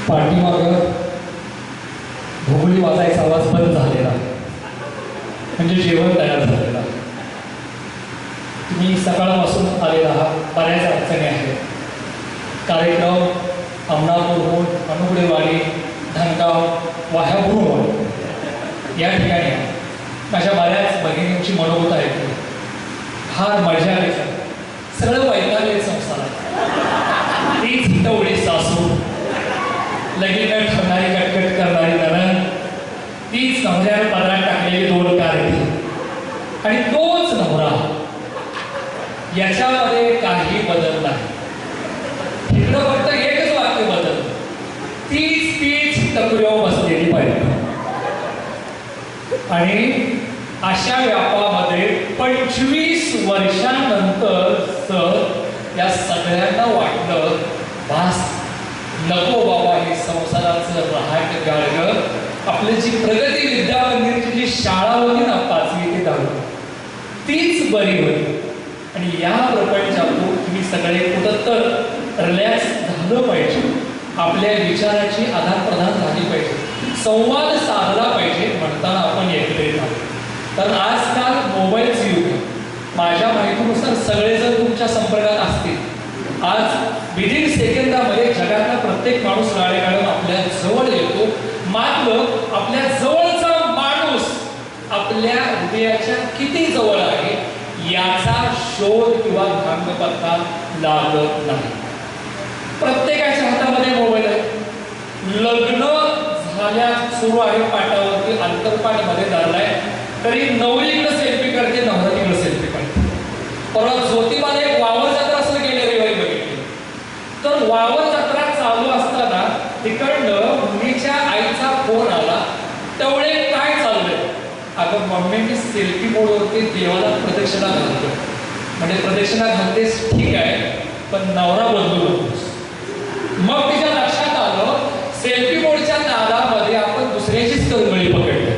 पाठीमागं भोगोली वाजायचा आवाज बंद झालेला, म्हणजे जेवण तयार झालेला. तुम्ही सकाळपासून आलेला आहात, बऱ्याच अडचणी आहेत. कार्यक्रम अमनापूरहून, अनुगडेवाडी, धनगाव, वाह्यापूरहून या ठिकाणी माझ्या बऱ्याच भगिनींची मनोगत ऐकली. फार मजा आली. सगळं वैतागले संसारात. तीच हितवडी सासू, लगीन ठरणारी कटकट करणारी नणंद, तीच नवऱ्यावर पदरात टाकलेली 2 कारणी आणि तोच नवरा. याच्यामध्ये काही बदल नाही. इकडं फक्त एकच वाक्य बदल, तीच टपरीवर बसलेली पाहिजे. आणि अशा व्यापामध्ये 25 वर्षांनंतर या सगळ्यांना वाटलं, बास नको बाबा, हे संसाराचं रहाट गाळगं. आपली जी प्रगती विद्या मंदिरची जी शाळा होती ना 5वी ते 10वी, तीच बरी होती. आणि या प्रपंचातून तुम्ही सगळे कुठं तर रिलॅक्स झालं पाहिजे. आपल्या विचाराची आदानप्रदान झाली पाहिजे, संवाद साधला पाहिजे. म्हणताना आपण एकत्रित आहोत. तर आजकाल मोबाईलचं युग आहे. माझ्या माहितीनुसार सगळेजण तुमच्या संपर्कात असतील. आज विदिन सेकंदामध्ये जगातला प्रत्येक माणूस गाडी काढून आपल्या जवळ येतो. मात्र आपल्या जवळचा माणूस आपल्या हृदयाच्या किती जवळ आहे याचा शोध किंवा भांगपत्ता लागत नाही. प्रत्येकाच्या हातामध्ये मोबाईल आहे. लग्न झाल्या सुरू आहे पाटावरती, अंतरपाठमध्ये धरलाय, तरी नवरीकडे सेल्फी करते, नवरा तिकडे सेल्फी काढते. परत ज्योतिबाला एक वावर जत्रा असं गेले रविवारी बघितली. तर वावर जत्रा चालू असताना तिकडनं मुलीच्या आईचा फोन आला, तेवढे काय चाललंय? अगं मम्मी, मी सेल्फी मोडवरती देवाला प्रदक्षिणा घालतो. म्हणजे प्रदक्षिणा घालतेस ठीक आहे, पण नवरा बदलू नकोस. मग तिच्या लक्षात आलं, सेल्फी मोडच्या नादामध्ये आपण दुसऱ्याचीच करगळी पकडली.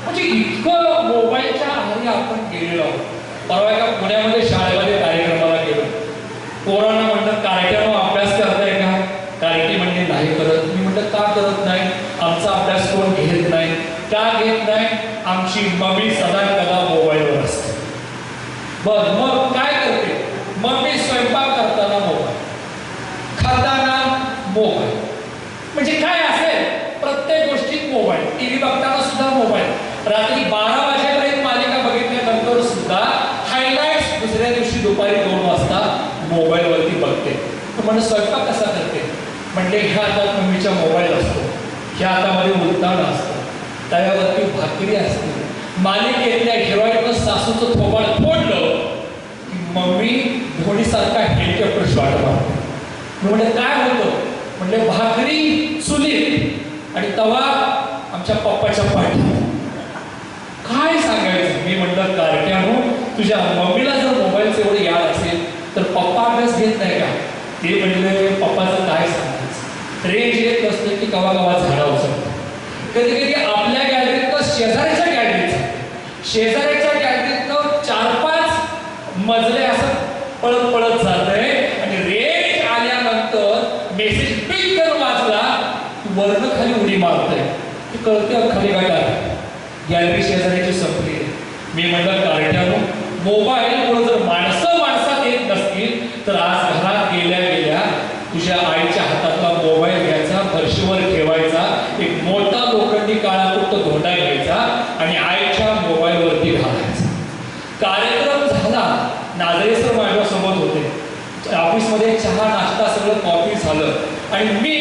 म्हणजे इतकं मोबाईलच्या आहारी आपण गेलेलो आहोत. परवा एका पुण्यामध्ये शाळेमध्ये कार्यक्रमाला गेलो. पोरांना म्हणलं, कार्ट्यानं अभ्यास करताय का? कार्टी म्हणजे नाही करत. मी म्हटलं, का करत नाही? आमचा अभ्यास कोण घेत नाही. का घेत नाही? आमची मम्मी सदा कदा मोबाईलवर असते. बस मग काय करते? मम्मी स्वयंपाक करताना मोबाईल, खाताना मोबाईल. म्हणजे काय असेल, प्रत्येक गोष्टीत मोबाईल. टीव्ही बघताना सुद्धा मोबाईल. रात्री 12 वाजेपर्यंत मालिका बघितल्यानंतर सुद्धा हायलाइट्स दुसऱ्या दिवशी दुपारी 2 वाजता मोबाईलवरती बघते. म्हणजे स्वयंपाक कसा करते? म्हणजे ह्या हातात मम्मीचा मोबाईल असतो, ह्या हातामध्ये उलताना असतं, तव्यावरती भाकरी असते. मालिकेतल्या हिरोईननं सासूचं थोबाड फोडलं की मम्मी धोनीसारखा हेलिकॉप्टर शॉट मारते. म्हणजे काय होतं? म्हणजे भाकरी चुलीत आणि तवा आमच्या पप्पाच्या पाठी. काय सांगायचं? मी म्हटलं, कार्ट्यानो, तुझ्या मम्मीला जर मोबाईलचं एवढं याद असेल तर पप्पा अभ्यास घेत नाही का? ते म्हणले, पप्पाचं काय सांगायचं? रेंज येत नसतं की कवा कवा झाडा उचलतो. कधी कधी आपल्या गॅलरीत शेजाऱ्याच्या गॅलरीत, शेजाऱ्याच्या गॅलरीत 4-5 मजले असं पळत पळत जातंय आणि रेंज आल्यानंतर मेसेज पिक करून वाचला, वर्ण खाली उडी मारतंय. कळते खाली काय गॅलरी शेजाऱ्याची संपली. मी म्हटलं, कार्ट्यानो, मोबाईलमुळे जर माणसं माणसात येत नसतील तर आज घरात गेल्या गेल्या तुझ्या आईच्या हातातला मोबाईल घ्यायचा, फरशीवर ठेवायचा, एक मोठा लोखंडी काळापुरतं धोंडा घ्यायचा आणि आईच्या मोबाईलवरती घालायचा. कार्यक्रम झाला. नाझरे सर माझ्यासोबत होते. ऑफिसमध्ये चहा नाश्ता सगळं कॉफी झालं आणि मी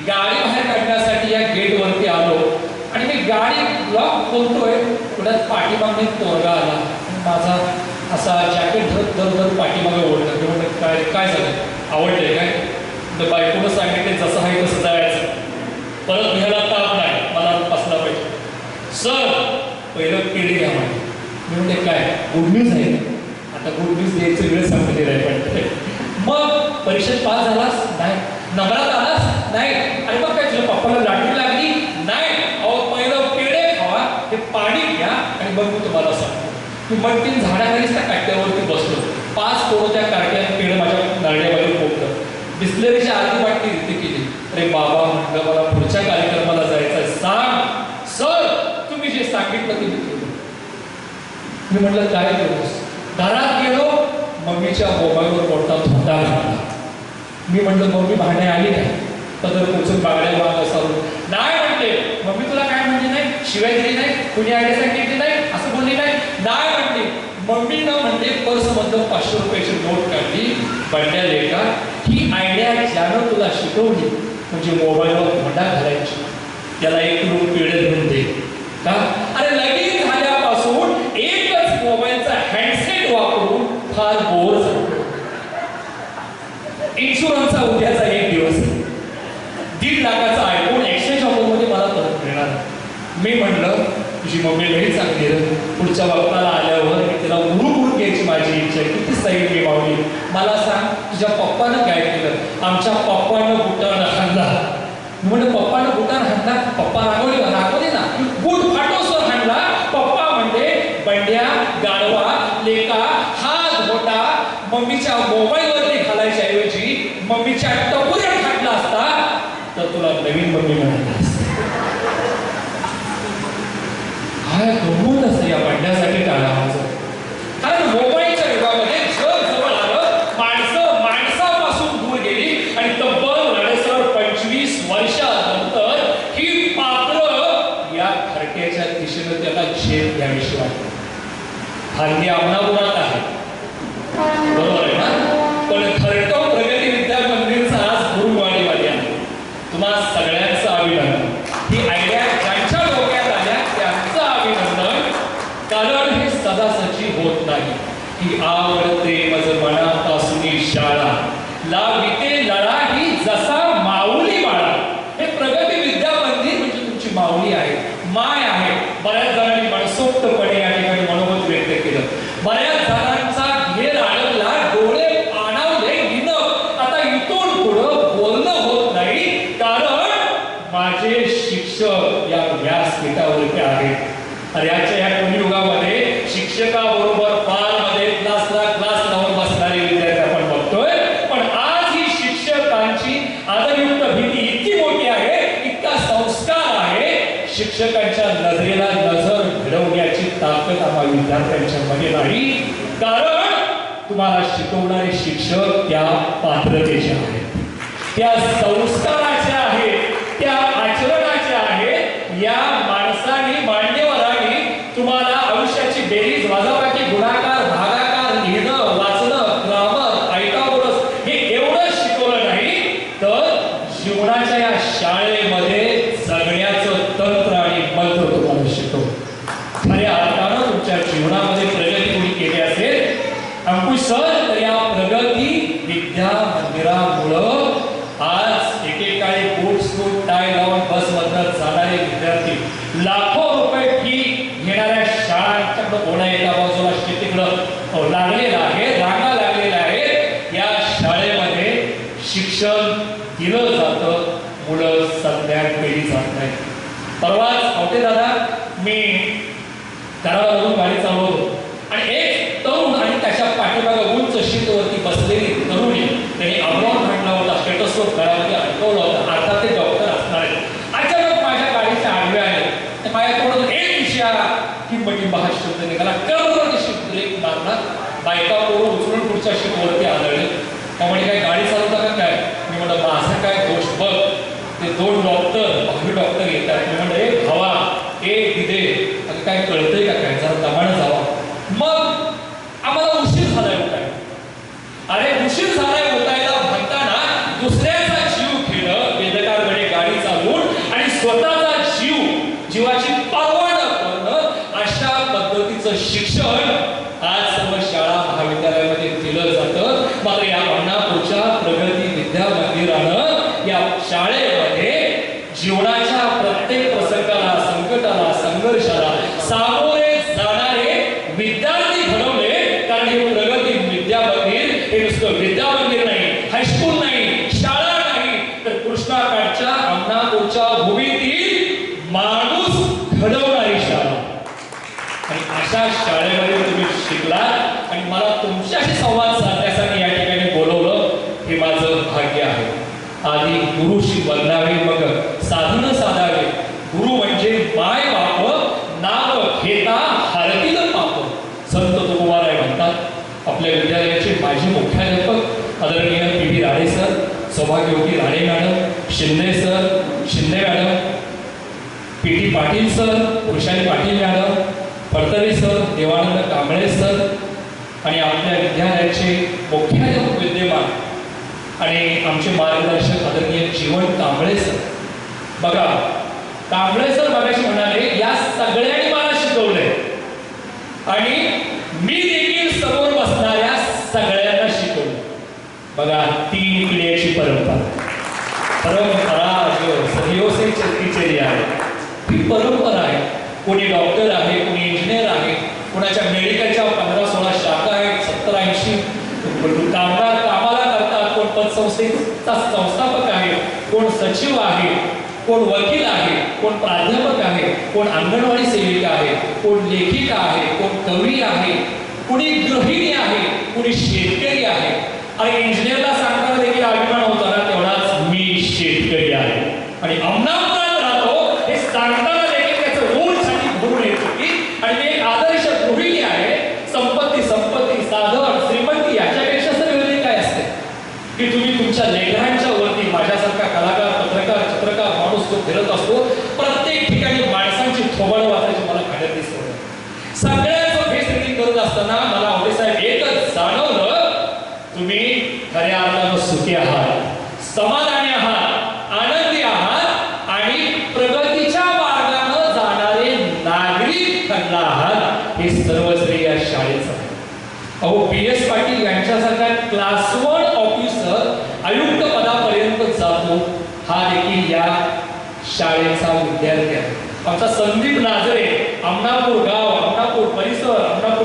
गाडी बाहेर काढण्यासाठी या गेटवरती आलो आणि मी गाडी लॉक खोलतोय, पुढ्यात पाठीमागणे पोरगा आला. माझा असा जॅकेट धर पाठीमागे ओढलं. मी म्हटलं, काय काय झालं? आवडलंय काय? तर बायकोनं सांगितले, जसं आहे तसं जायचं, परत घ्यायला ताप नाही, मला बसला पाहिजे. सर, पहिलं केळी घ्या माझी. मी म्हणते, काय गुड न्यूज आहे? आता गुड न्यूज द्यायचं वेळ सांगितलेलं आहे. पण मग परीक्षेत पास झालास? नाही. नंबरात आलास? नाही. आणि मग काय तुझ्या पप्पाला लाटणी लागली? नाही. अहो, पहिलं पेढे खावा, हे पाणी घ्या आणि मग मी तुम्हाला सांगतो. मी मग 3 झाडाखालीच त्या काट्यावरती बसलो. 5 पोरं त्या काट्याने पेढे माझ्या नारळ्यामध्ये पोकलं. बिस्लरीच्या अर्धी वाटणी रिती केली. ते बाबा म्हटलं मला पुढच्या कार्यक्रमाला जायचं, सांग. सर तुम्ही जे सांगितलं ते मी केलं. मी म्हटलं काय केलंस? घरात गेलो, मम्मीच्या मोबाईलवर मोठा धोंडा घातला. मी म्हटलं मम्मी भांडे आली काय? पदर पोचून बागड्या वाग असावं. नाही म्हणते. मम्मी तुला काय म्हणली नाही? शिवाय दिली नाही? कुणी आयडिया सांगितली नाही? असं बोलली नाही? नाही म्हणते. मम्मी न म्हणते पर्स मधून 500 रुपयाची नोट काढली. बंड्या लेका, ही आयडिया ज्यानं तुला शिकवली म्हणजे मोबाईलवर धोंडा घालायची, त्याला 1 किलो पेढे घेऊन दे. का? अरे लगीन झाल्यापासून एकच मोबाईलचा हँडसेट वापरून फार बोर झालो. इन्शुरन्सचा उद्याचा 1 दिवस, 1.5 लाखाचा आयफोन एक्सचेंज ऑफरमध्ये मला परत मिळणार. मी म्हणलं तुझी मम्मी लई चांगली रे, पुढच्या वक्ताला आल्यावर मी तिला उरू घ्यायची माझी इच्छा आहे. किती सही मी मावली. मला सांग तुझ्या पप्पानं काय केलं? आमच्या पप्पानं बुटानं हाणला. म्हणलं पप्पानं बुटानं हाणला? पप्पा रागवले ना, बूट फाटोसवर हाणला. पप्पा म्हणते बंड्या गाडवा लेका, हा धोटा मम्मीच्या मोबाईलवरती घालायच्या ऐवजी मम्मीच्या टपुऱ्यात घातला असता तर तुला नवीन मम्मी मिळाली असते. काय गमून असतं या बंड्यासाठी टाळा माझं. कारण मोबाईलच्या युगामध्ये जग जवळ आलं, माणसं माणसापासून दूर गेली आणि तब्बल 25 वर्षानंतर ही पात्र या खरक्याच्या दिशेनं त्याला झेप घ्यावीशी वाटते. हल्ली अंमलात आहे, बरोबर आहे ना? पण खरटो प्रगती विद्या मंदिरचा आज गुरुवाडीवाडी आहे. तुम्हा सगळ्यांचं अभिनंदन. ही आयडिया ज्यांच्या डोक्यात आल्या त्यांचं अभिनंदन. कारण हे सदासची होत नाही. ही आवडते मज मनापासून शाळा, लाविते लळा ही जसा माऊली बाळा. हे प्रगती विद्या मंदिर म्हणजे तुमची माऊली आहे, माय आहे. बऱ्याच जणांनी मनसोक्तपणे या ठिकाणी मनोगत व्यक्त केलं. बऱ्याच जणांचा घेर अडकला, डोळे पाणावले, आता इथून पुढं बोलणं होत नाही. कारण माझे शिक्षक या व्यासपीठावरती आहेत. अरे आजच्या या कलियुगामध्ये शिक्षकाबरोबर पालमध्ये क्लास लावून बसणारे विद्यार्थी आपण बघतोय. पण आज ही शिक्षकांची आदरयुक्त भीती इतकी मोठी आहे, इतका संस्कार आहे. शिक्षकांच्या नजरेला नजर घडवण्याची ताकद आम्हा विद्यार्थ्यांच्या मध्ये नाही. कारण तुम्हाला शिकवणारे शिक्षक त्या पात्रतेचे आहेत, त्या संस्काराचे आहेत, त्या आचरणाचे आहेत. या माणसाने मान्यवरांनी तुम्हाला आयुष्याची बेरीज वजाबाकी गुणाकार भागाकार लिहिणं वाचणं ग्रामर आयटागोरस हे एवढं शिकवलं नाही, तर जीवनाच्या या शाळेमध्ये जगण्याचं तंत्र आणि मंत्र तुम्हाला शिकवलं. खऱ्या अर्थानं तुमच्या जीवनामध्ये प्रगती कोणी केली असेल अंकुश सर, तर या प्रगती विद्या मंदिरामुळं आज एकेकाळी बूट सूट टाय लावून बसमधनं जाणारे विद्यार्थी लाखो रुपये फी घेणाऱ्या शाळांच्याकडे घोडा एका बाजूला शेतीकडं लागलेला आहे, रांगा लागलेल्या आहेत. या शाळेमध्ये शिक्षण दिलं जातं, मुलं सध्या केली जात नाही. परवाच आवटे दादा मी कराडावरून गाडी चालवतो आणि एक तरुण आणि त्याच्या पाठीमागे उंच शीटवरती बसलेली तरुणी त्यांनी अब्रॉड म्हटला होता, स्टेटसवर गळ्यामध्ये अडकवला होता. अर्थात ते डॉक्टर असणार आहेत. अचानक माझ्या गाडीच्या आडव्या आले तर माझ्या तोंडातून एक विषया टिंबटिंब हा शब्द निघाला. कर्मवरती शीट ब्रेक मारला, बायका पोरं उचलून पुढच्या शीटवरती आदळले. त्यामुळे काय गाडी चालवता का काय? मी म्हटलं माझा काय दोष बघ. ते 2 डॉक्टर भावी डॉक्टर येतात. मी म्हटलं ए भावा ए दिदे आता काय कळतंय का काय, जरा दमानं जावा. मग आम्हाला उशीर झालाय होताय. अरे उशीर झालाय होतायला म्हणताना दुसऱ्याचा जीव घेणं, बेदकारकडे गाडी चालवून आणि स्वतःचा जीवाची पर्वा न करणं, अशा पद्धतीचं शिक्षण आज सर्व शाळा महाविद्यालयामध्ये दिलं जातं. मात्र या अण्णापूरच्या प्रगती विद्या मंदिरानं या शाळेमध्ये जीवनाच्या प्रत्येक प्रसंगाला, संकटाला, संघर्षाला सामोरे जाणारे विद्यार्थी घडवले. कारण हे प्रगती विद्या मंदिर हे नुसतं विद्या मंदिर नाही, हायस्कूल नाही, शाळा नाही, तर कृष्णाकाठच्या अण्णापूरच्या भूमीतील माणूस घडवणारी शाळा. आणि अशा शाळेमध्ये तुम्ही शिकलात आणि मला तुमच्याशी संवाद साधण्यासाठी या ठिकाणी बोलवलं, हे माझं भाग्य आहे. आधी गुरुशी वंदना आपल्या विद्यालयाचे माजी मुख्याध्यापक आदरणीय पी.डी. राणे सर, सौभाग्यवती Rane madam, Shinde madam, P T. Patil sir, Vrushali Patil madam, Phadtare sir, Devanand Kamble sir आणि आपल्या विद्यालयाचे मुख्याध्यापक विद्यमान आणि आमचे मार्गदर्शक आदरणीय जीवन कांबळे सर. बघा, कांबळे सर मगाशी म्हणाले या सगळ्यांनी मला शिकवलंय आणि मी देखील समोर बसणाऱ्या सगळ्यांना शिकवलं. बघा, 3 पिढ्याची परंपरा जो सदियों से चलती चली आहे, ही परंपरा आहे. कोणी डॉक्टर आहे, कोणी इंजिनियर आहे, कोणाच्या मेडिकलच्या 15-16 शाखा आहेत, 70-80 कामगार कामाला करतात, कोण पतसंस्थेचा संस्थापक आहे, कोण सचिव आहे, कोण वकील आहे, कोण प्राध्यापक आहे, कोण अंगणवाडी सेविका आहे, कोण लेखिका आहे, कोण कवी आहे, कोणी गृहिणी आहे, कोणी शेतकरी आहे. आणि इंजिनियरला सांगताना देखील अभिमान होता ना, तेवढाच मी शेतकरी आहे आणि अमनापुरात राहतो हे सांगताना देखील त्याचं मूळ छाती भरून येत होती. आणि मी एक आदर्श गृहिणी आहे. संपत्ती साधन श्रीमंती याच्यापेक्षा सर वेगळी काय असते की तुम्ही तुमच्या लेकरांच्या वरती माझ्यासारखा कलाकार, पत्रकार, चित्रकार माणूस जो फिरत असतो, प्रत्येक ठिकाणी माणसांची थोबाड वाचायची मला खाण्यात दिसतो. सगळ्यांचं फेस रिडिंग करत असताना मला होते साहेब एकच जाणवलं, तुम्ही खऱ्या अर्थानं सुखी आहात, समाधानी आहात, आनंदी आहात आणि प्रगतीच्या मार्गाने जाणारे नागरिक ठरला आहात. हे सर्व श्रेय या शाळेचं आहे. अहो, पी.एस. पाटील यांच्यासारखा क्लास 1 ऑफिसर आयुक्त पदापर्यंत जातो, हा देखील या शाळेचा विद्यार्थी आहे. आमचा संदीप नाजरे, अमनापूर गाव, अमनापूर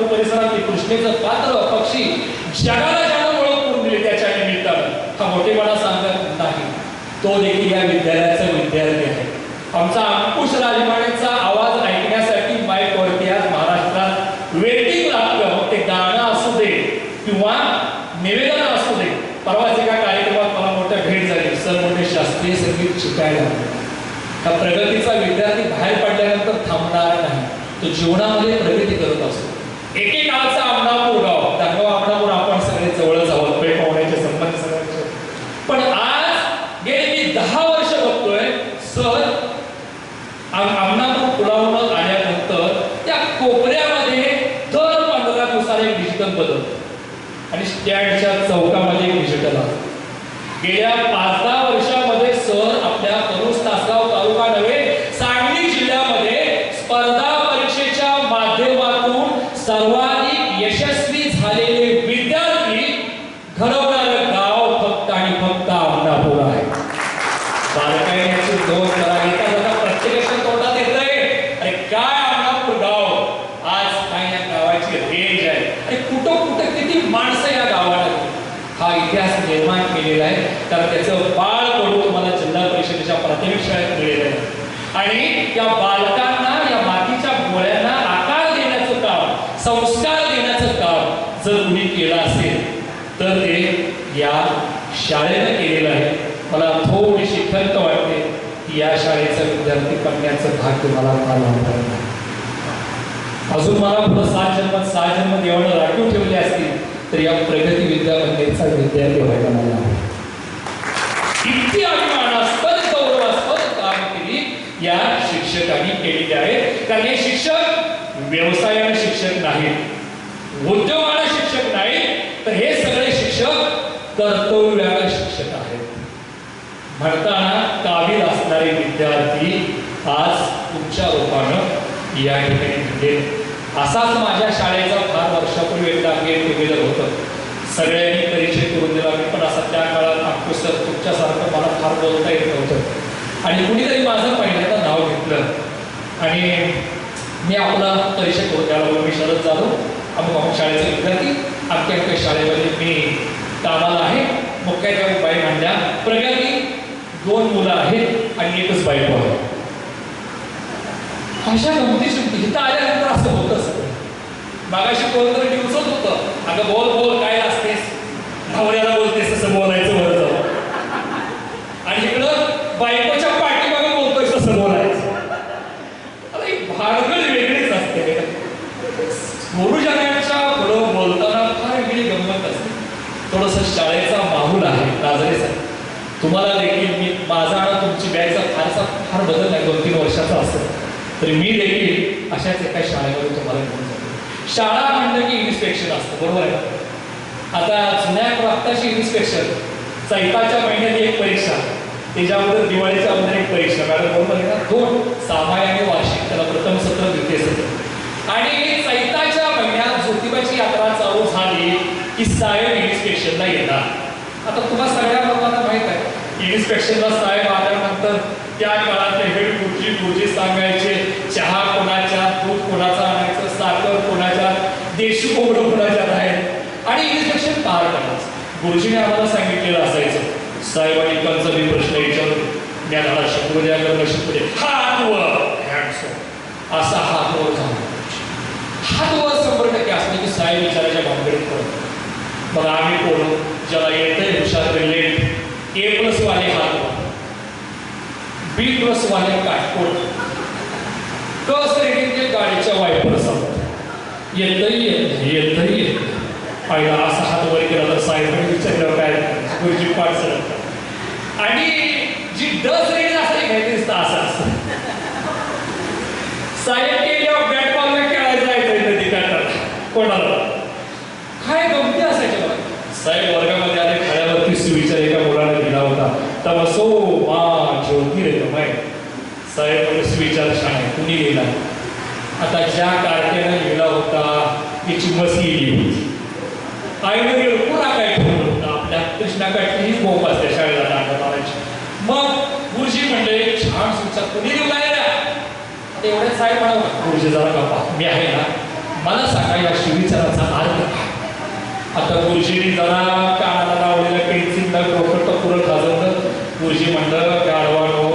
परिसरातील कृष्णेचं पात्र पक्षी जगाला ज्यानं ओळख करून दिली त्याच्या निमित्तानं, हा मोठेपणा सांगत नाही, तो देखील या विद्यालयाचा विद्यार्थी आहे. आमचा अंकुश राजमानेचा आवाज ऐकण्यासाठी माईकवरती आज महाराष्ट्रात वेटिंग लागतं. मग ते गाणं असू दे किंवा निवेदन असू दे. परवाच एका कार्यक्रमात मला मोठ्या भेट झाली. सर मोठे शास्त्रीय संगीत शिकायला. हा प्रगतीचा विद्यार्थी बाहेर पडल्यानंतर थांबणार नाही, तो जीवनामध्ये प्रगती करत असतो. एकेकाळचा अमनापूर गाव, दाखवा अमनापूर आपण सगळे जवळच आहोत, पेट पाहुण्याचे संबंध सगळ्यांचे. पण आज गेली मी 10 वर्ष बघतोय सर, अमनापूर पुलावरून आल्यानंतर त्या कोपऱ्यामध्ये दर 15 दिवसाला एक डिजिटल बदल आणि स्टँडच्या चौकामध्ये एक डिजिटल आहे. गेल्या 5-10 वर्षामध्ये सर आपल्या करूस तासगाव तालुका नव्हे सांगली जिल्ह्यामध्ये स्पर्धा परीक्षेच्या माध्यमातून सर्वाधिक यशस्वी झालेले विद्यार्थी घडवणारं गाव फक्त आणि फक्त अमनापूर आहे. बारकाईची नोंद करा. येता जाता प्रत्येकाच्या तोंडात येतंय, अरे काय अमनापूर गाव, आज काय या गावाची रेंज आहे आणि कुठं कुठं किती माणसं या गावाला. हा इतिहास निर्माण केलेला आहे, कारण त्याचं बाळ कडू तुम्हाला जिल्हा परिषदेच्या प्राथमिक शाळेत मिळेल आहे. आणि त्या बालकांना या मातीच्या गोळ्यांना आकार देण्याचं काम, संस्कार देण्याचं काम जर कुणी केलं असेल तर ते या शाळेनं केलेलं आहे. मला थोडीशी खंत वाटते की या शाळेचा विद्यार्थी बनण्याचं भाग्य मला फार वाटत नाही. अजून मला पुढे 7 जन्म देवानं राखून ठेवले असतील तर या प्रगती विद्या मंदिरचा विद्यार्थी व्हायला मला इतकी अभिमानास्पद गौरवास्पद कामगिरी या शिक्षकांनी केलेली आहे. कारण हे शिक्षक व्यवसायाने शिक्षक नाहीत, उद्योगाने शिक्षक नाहीत, तर हे सगळे शिक्षक कर्तव्याने शिक्षक आहेत. म्हणताना काबिल असणारे विद्यार्थी आज तुमच्या रूपानं या ठिकाणी भेटेल. असाच माझ्या शाळेचा फार वर्षापूर्वी एकदा गेट टुगेदर होतं. सगळ्यांनी परिचय करून दिला. मी पण असं त्या काळात अंकुश सर तुमच्यासारखं मला फार बोलता येत नव्हतं आणि कुणीतरी माझं पहिल्यांदा नाव घेतलं आणि मी आपला परिचय करून द्यायला. मी शरद जाधव, अमुक शाळेचा विद्यार्थी, अख्ख्या शाळेमध्ये मी कामाला आहे. मुख्याध्यापक बाई म्हणल्या प्रगती, 2 मुलं आहेत आणि एकच बायको आहे. अशा गमती सुमती इथं आल्यानंतर असं होतं सगळं. मागाशी कोणतरी दिवसच होतं, अगं बोल काय असतेस, नवऱ्याला बोलतेस तसं बोलायचं वर जाऊ, आणि इकडं बायकोच्या पाठीमागे बोलतोय तसं बोलायचं. आता ही भानगड वेगळीच असते. गुरुजनांच्या पुढं बोलताना फार लाजरे सर, तुम्हाला देखील मी माझा आणि तुमची बॅगचा फार बदल नाही, 2-3 वर्षाचा असेल तरी मी देखील अशाच एका शाळेमध्ये तुम्हाला घेऊन जातो. शाळा म्हणलं की इन्स्पेक्शन असतं, बरोबर आहे का? आता जुन्या प्राप्ताची इन्स्पेक्शन, चैताच्या महिन्यात एक परीक्षा, त्याच्याबद्दल दिवाळीच्या अगोदर एक परीक्षा, मॅडम बरोबर आहे ना? 2 सामायिक आणि वार्षिक, त्याला प्रथम सत्र द्वितीय सत्र. आणि चैताच्या महिन्यात ज्योतिबाची यात्रा चालू झाली की साहेब इन्स्पेक्शनला येणार. आता तुम्हाला सगळ्या लोकांना माहित आहे, इन्स्पेक्शनला साहेब आल्यानंतर त्या काळातले हेड गुरुजी सांगायचे, चहा कोणाच्या, दूध कोणाचा आणायचं, साखर कोणाच्या, देशी कोंबडं कोणाच्या आहेत, आणि इन्स्पेक्शन पार करायचं. गुरुजीने आम्हाला सांगितलेलं असायचं, साहेबांनी कंचबी प्रश्न विचारतो, ज्ञानाला शिकवू द्या, कर्म शिकवू द्या, हात वर, असा हात वर झाला. हात वर 100% असले की साहेब विचाराच्या भानगडीत पडतो. मग आम्ही कोण, ज्याला येतंय हुशार ब्रिलियंट, A+ वाले हात वर, B+ वाले काटकोट, कस रेडिंगचे गाडीच्या वायपर समोर येतही पहिला असा हात वर केला तर साहेबांनी विचारलं काय, गुरुजी पाठ सरकतात. आणि जी डस रेडिंग असते घ्यायची असं असतं, साहेब केल्यावर बॅट बॉलला खेळायला जायचं नदी काढतात कोणाला, काय गमती असायच्या बघा. साहेब वर्गामध्ये आले, खळ्यावरती सुविचार एका मुलाने दिला होता, तमसो मा ज्योतिर्गमय. साहेब सुविचार शाळे कुणी लिहिला? आता ज्या कार्ट्यानं लिहिला होता तिची मसी लिहिली होती, आईनं गेलो पुन्हा काय ठेवलं होतं, आपल्या कृष्णा काठची हीच बोंब असते शाळेला दांडा मारायची. मग गुरुजी म्हणले छान सुविचार कुणी लिहिलाय ना? एवढ्या साहेब म्हणावं, गुरुजी जरा गप्पा, मी आहे ना, मला सांगा या शिविचाराचा अर्थ काय? आता गुरुजींनी जरा कानाला लावलेल्या पेन्सिलला डोकं टपुरं खाजवलं. गुरुजी म्हणलं, गाढवानो,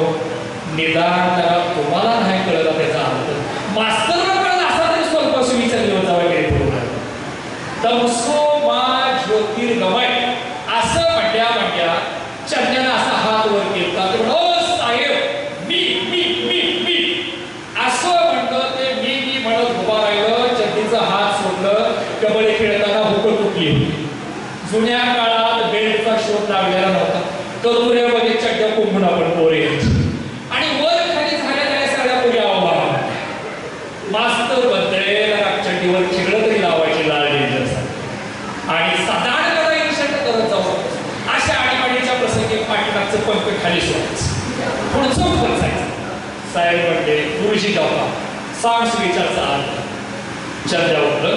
निदान त्याला तुम्हाला नाही कळलं त्याचा अर्थ, मास्तरला कळलं असा तरी स्वल्प सुविचार लिहून जावा गेले बरोबर. तमसो मा ज्योतिर्गमय असं म्हणल्या चंद्यानं असा हात वर केला. ओ साहेब, मी असं म्हणतं ते मी म्हणत उभा राहिलं, चड्डीचा हात सोडलं. कबड्डी खेळताना हुकं तुटली होती. जुन्या काळात बेल्टचा शोध लागलेला नव्हता, करुऱ्यामध्ये चड्ड्या कोंबून आपण पोरे आणि वर खाली झाल्या सगळ्या पुढे आव्हान. मास्तर बदलेल, चड्डीवर खिगळं तरी लावायची लाल डेंजर आणि साधारण इन्शर्ट करत जाऊ. अशा आडीवाडीच्या प्रसंगी पाठीमागचं पंख खाली सोडायचं, पुढचं उभं जायचं. साहेब म्हणते, गुरुजी गावा सांग सुविचारचा अर्थ. चंद्या उठलं,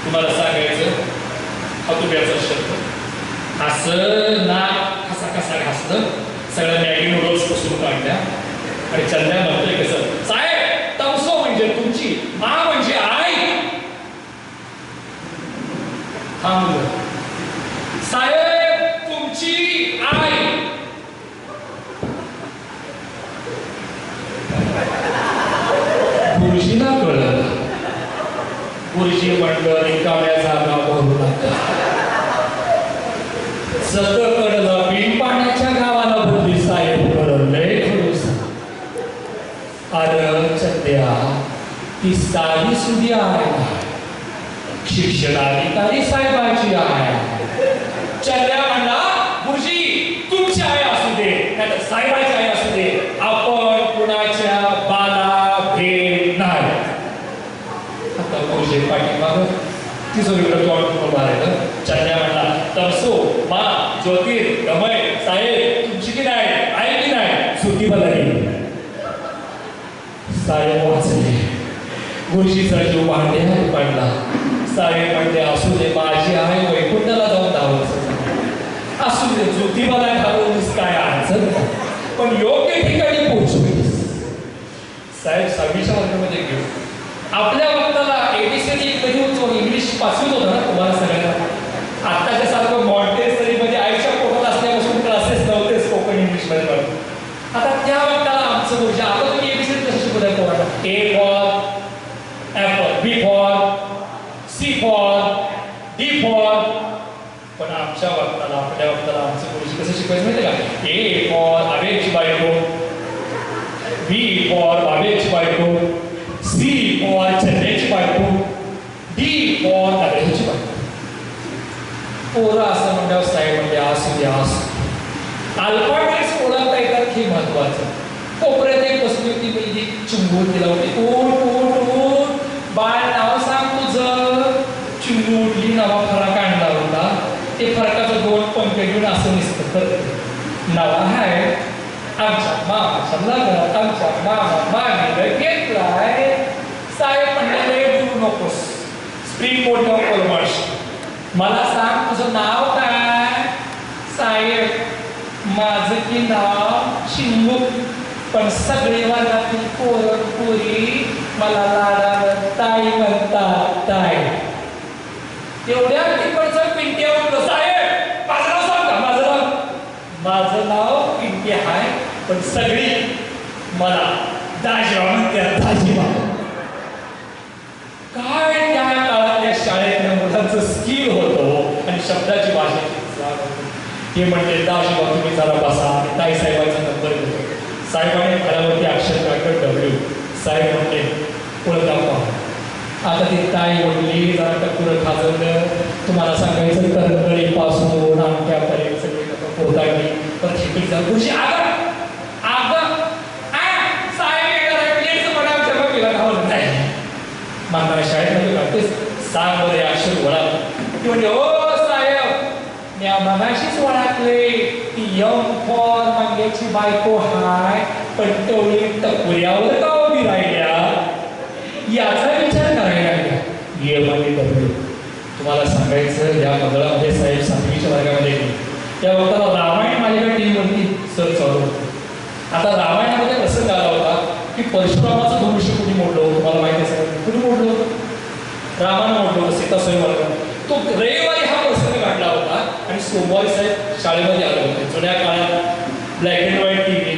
तुम्हाला सांगायचं हतुब्याचा शब्द असं नाक कसा घासलं, सगळं मॅगी नूडल्स पासून काढल्या आणि चंद्या म्हणतोय कसं, साहेब तमसो म्हणजे तुमची, मा म्हणजे आई. थांबलं, साहेब तुमची आई. गुरुजीला कळलं. गुरुजी म्हणलं, रिकाम्या जागा भरू नका, सतकडलं बिन पाण्याच्या गावाला बुद्धी साहेब करलंय खडूस. अरे चंद्या, ती साधी सुधी आहे, शिक्षणाधिकारी साहेबांची आहे. चंद्या म्हणला, गुरुजी तुमची आई असू दे नाहीतर साहेबांची आई असू दे, आपण कुणाच्या बाला भेट नाही. आता गुरुजी पाठीमाग तिसरीकडे तोंड मारायला. चंद्या म्हणला, तमसो मा ज्योतिर्गमय साहेब तुमची की नाही, आई की नाही, सुटी बदलली. साहेब वाचले. गुरुजीचा जीव भांड्यावर पडला. साहेब म्हणते, असू दे, माझी आहे वैकुंठाला जाऊन धावत असू दे, ज्योतिबाला घालूनच काय अडचण नाही, पण योग्य ठिकाणी पोहोचू. साहेब 6वीच्या वर्गामध्ये घेऊ. आपल्या वक्ताला ABCD कधी होतो, इंग्लिश पाचवीत होतं ना तुम्हाला सगळ्यांना. आत्ताच्या सारखं मॉन्टेसरीमध्ये आईच्या पोटात असल्यापासून क्लासेस नव्हते स्पोकन इंग्लिशमध्ये पडतो. आता त्या वक्ताला आमचं गुरुजी, आता तुम्ही ABCD कसं शिकवताय पोरांना? A for Apple, B for, C for, D for. पण आमच्या वक्ताला, आपल्या वक्ताला आमचं गुरुजी कसं शिकवायचं माहिती का? A फॉर आवेची बायको, B फॉर बाबेची बायको, C फॉर चंद्याची बायको, D फॉर नगरेची बायको. पोरं असं म्हणल्यावर साहेब म्हणजे असू द्या असू अल्फाबेट्स ओळखता येतात हे महत्वाचं. कोपऱ्यात एक बसली होती मुलगी चिंगूर तिला होती उठ उठ उठ बाळ नाव सांग तुझं. चिंगू उठली नवा फरक आणला होता. ते फरकाचं दोन पंख घेऊन असं निसतं करते. नवा आहे आमच्या मामाच्या लग्नात आमच्या मामा मामीला घेतलाय. साहेब म्हणले बोलू नकोस स्प्रिंग बोर्ड कोलमाश मला सांग तुझं नाव काय. साहेब माझं की नाव चिंगू पण सगळे वर्गातील पोरं पोरी मला लाडानं ताई म्हणतात ताई. तेवढ्या तिकडचं पिंटी उठलं. साहेब माझं नाव सांगा. माझं नाव पिंटी आहे पण सगळी मला दाजीबा म्हणतात दाजीबा. काय त्या काळातल्या शाळेतल्या मुलांचं स्किल होतं आणि शब्दाची भाषेची जाण होती. ते म्हणते दाजीबा तुम्ही जरा बसा. ताई साहेबांचा नंबर घेतो. साहेबांनी घरावरती अक्षर काढलं डब्ल्यू. साहेब म्हणते पुढे दाखवा. आता ती ताई ओढली जरा टक्कुरं खाजवलं. तुम्हाला सांगायचं करगळीपासून आमच्यापर्यंत सगळी पोताडली पण खेळी जाऊ खुशी आगं आगं साहेब प्लेटचं पण आमच्या मम्मीला खावलं नाही. मागणाऱ्या शाळेमध्ये काढतेस सांग बरं अक्षर वळा. ती म्हणजे हो साहेब मी मगाशीच ओळखले ती यम फॉर मांग्याची बायको हाय पण तेवढी टपुऱ्यावर का उभी राहिल्या याचा विचार करायला लागला. ये म्हणजे डब्ल्यू तुम्हाला सांगायचं या मंगळामध्ये साहेब 7वीच्या वर्गामध्ये गेले. त्या वक्ताला रामायण मालिका टीव्हीवरती सर चालू होतं. आता रामायणामध्ये प्रसंग आला होता की परशुरामाचं धनुष्य कुणी मोडलं होतं. तुम्हाला माहिती असेल कुणी मोडलं होतं. रामानं मोडलं होतं सीता स्वयंवराला. तो रविवारी हा प्रसंग काढला होता आणि सोमवारी साहेब शाळेमध्ये आले होते. जुन्या काळात ब्लॅक अँड व्हाईट टीव्ही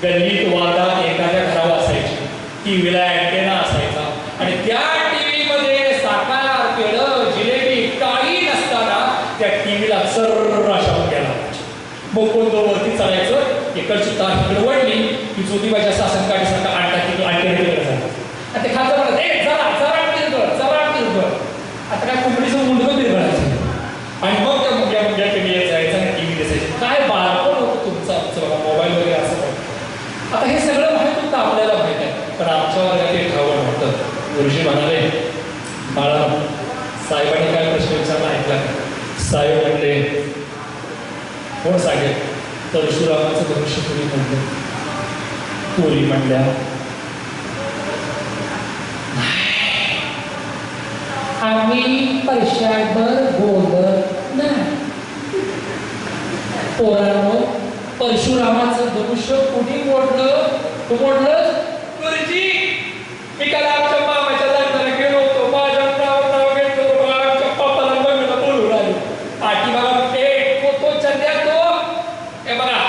गल्लीत वार्डात एखाद्या घरावर असायची. टीव्हीला अँटेना असायचा आणि त्या टीव्हीमध्ये साखर पेढं जिलेबी काही नसताना त्या टीव्हीला सर्र अशा गेला. मग कोण वरती चालायचं इकडची तार इकडे वळली की ज्योतिबाच्या सासन काढीसारखा आणता की अँटेना जायचं. ते खातं म्हणत जरा जरा तिरगळ जरा तिरगळ. आता काय कुंपडीचं मुंडकं तिरगळायचं आणि मग त्या मुंग्या टीव्ही जायचं आणि टीव्ही दिसायची. काय बालपण होतं तुमचं आमचं बघा मोबाईल वगैरे असं. आता हे सगळं माहीत होतं आपल्याला माहीत आहे पण आमच्या वर्गात एक ठावण होतं. गुरुजी म्हणाले बाळा साहेबांनी काय प्रश्न विचारला ऐकला. साहेब म्हणले कोण सांगेल परशुरामाचं धनुष्य कोणी म्हणलं. पोरी म्हणल्या आम्ही पैशावर बोलत नाही. पोरांनो परशुरामाचं धनुष्य कुणी मोडलं. तू मोडलं गुरुजी. मी काल आमच्या मामाच्या लग्नाला गेलो होतो. माझ्या नाव घेतलं आमच्या पप्पाला मम्मीला बोलून आलो. पाठी बघा तो चंद्या तो हे बघा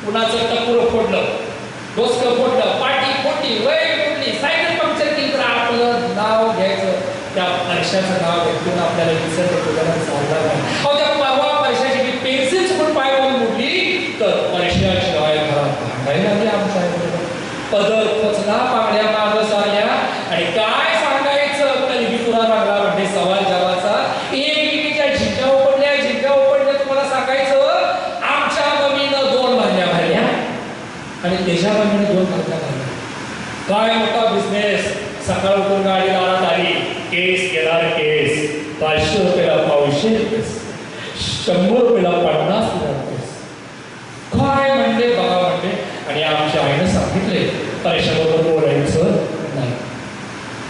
कुणाचं टकुरं फोडलं डोसकं फोडलं पाठी फोडली वय फोडली सायकल पंक्चर केली तर आपलं नाव घ्यायचं. त्या पैशाचं नाव घेतून आपल्याला विसरलं चालणार नाही. अहो त्या परवा पैशाची पेन्सिल चुकून पायावरून मोडली तर पैशाशिवाय घरात भांडायला लागली आमच्या पदर पचला पांगड्या मागं सारल्या आणि काय सांगायचं कलगी तुला लागला म्हणजे सवाल जगाचा. एकमेकीच्या झिंग्या उपडल्या तुम्हाला सांगायचं. आमच्या मम्मीनं 2 भांड्या भरल्या आणि त्याच्या मम्मीनं 2 भांड्या भरल्या. काय मोठा बिझनेस. सकाळ उठून गाडी दारात आली. केस घेणार केस. 500 रुपयाला पावशे केस. 100 रुपयाला 50,000 केस. काय म्हणते बघा म्हणते आणि आमच्या आईनं सांगितले पैशाबरोबर बोलायचं नाही.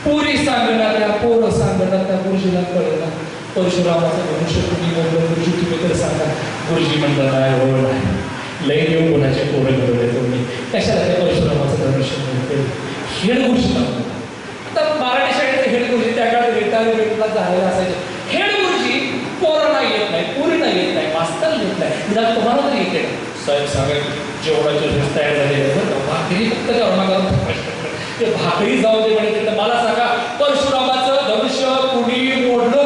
पुरी सांगणार त्या पोरं सांगणार त्या गुरुजीला कळलं परशुरामाचं धनुष्य कुणी मोडलं. गुरुजी तुम्ही तर सांगा. गुरुजी म्हणतात नाही हो नाही लई देऊ कोणाचे पोरं घडवले तुम्ही कशाला त्या परशुरामाचं धनुष्य मोडते. हेड गुरुजी सांगतो. आता मराठी शाळेचे हेड गुरुजी त्या काळात रिटायरमेंटला झालेला असायचे. हेड गुरुजी पोरांना येत नाही पुरीला येत नाही मास्तर येत नाही निदान तुम्हाला तर येते ना. साहेब सांगा जेवणाचे ड्रेस तयार झाले भाकरी फक्त ते भाकरी जाऊ दे म्हणे. तर मला सांगा परशुरामाचं धनुष्य कुणी मोडलं.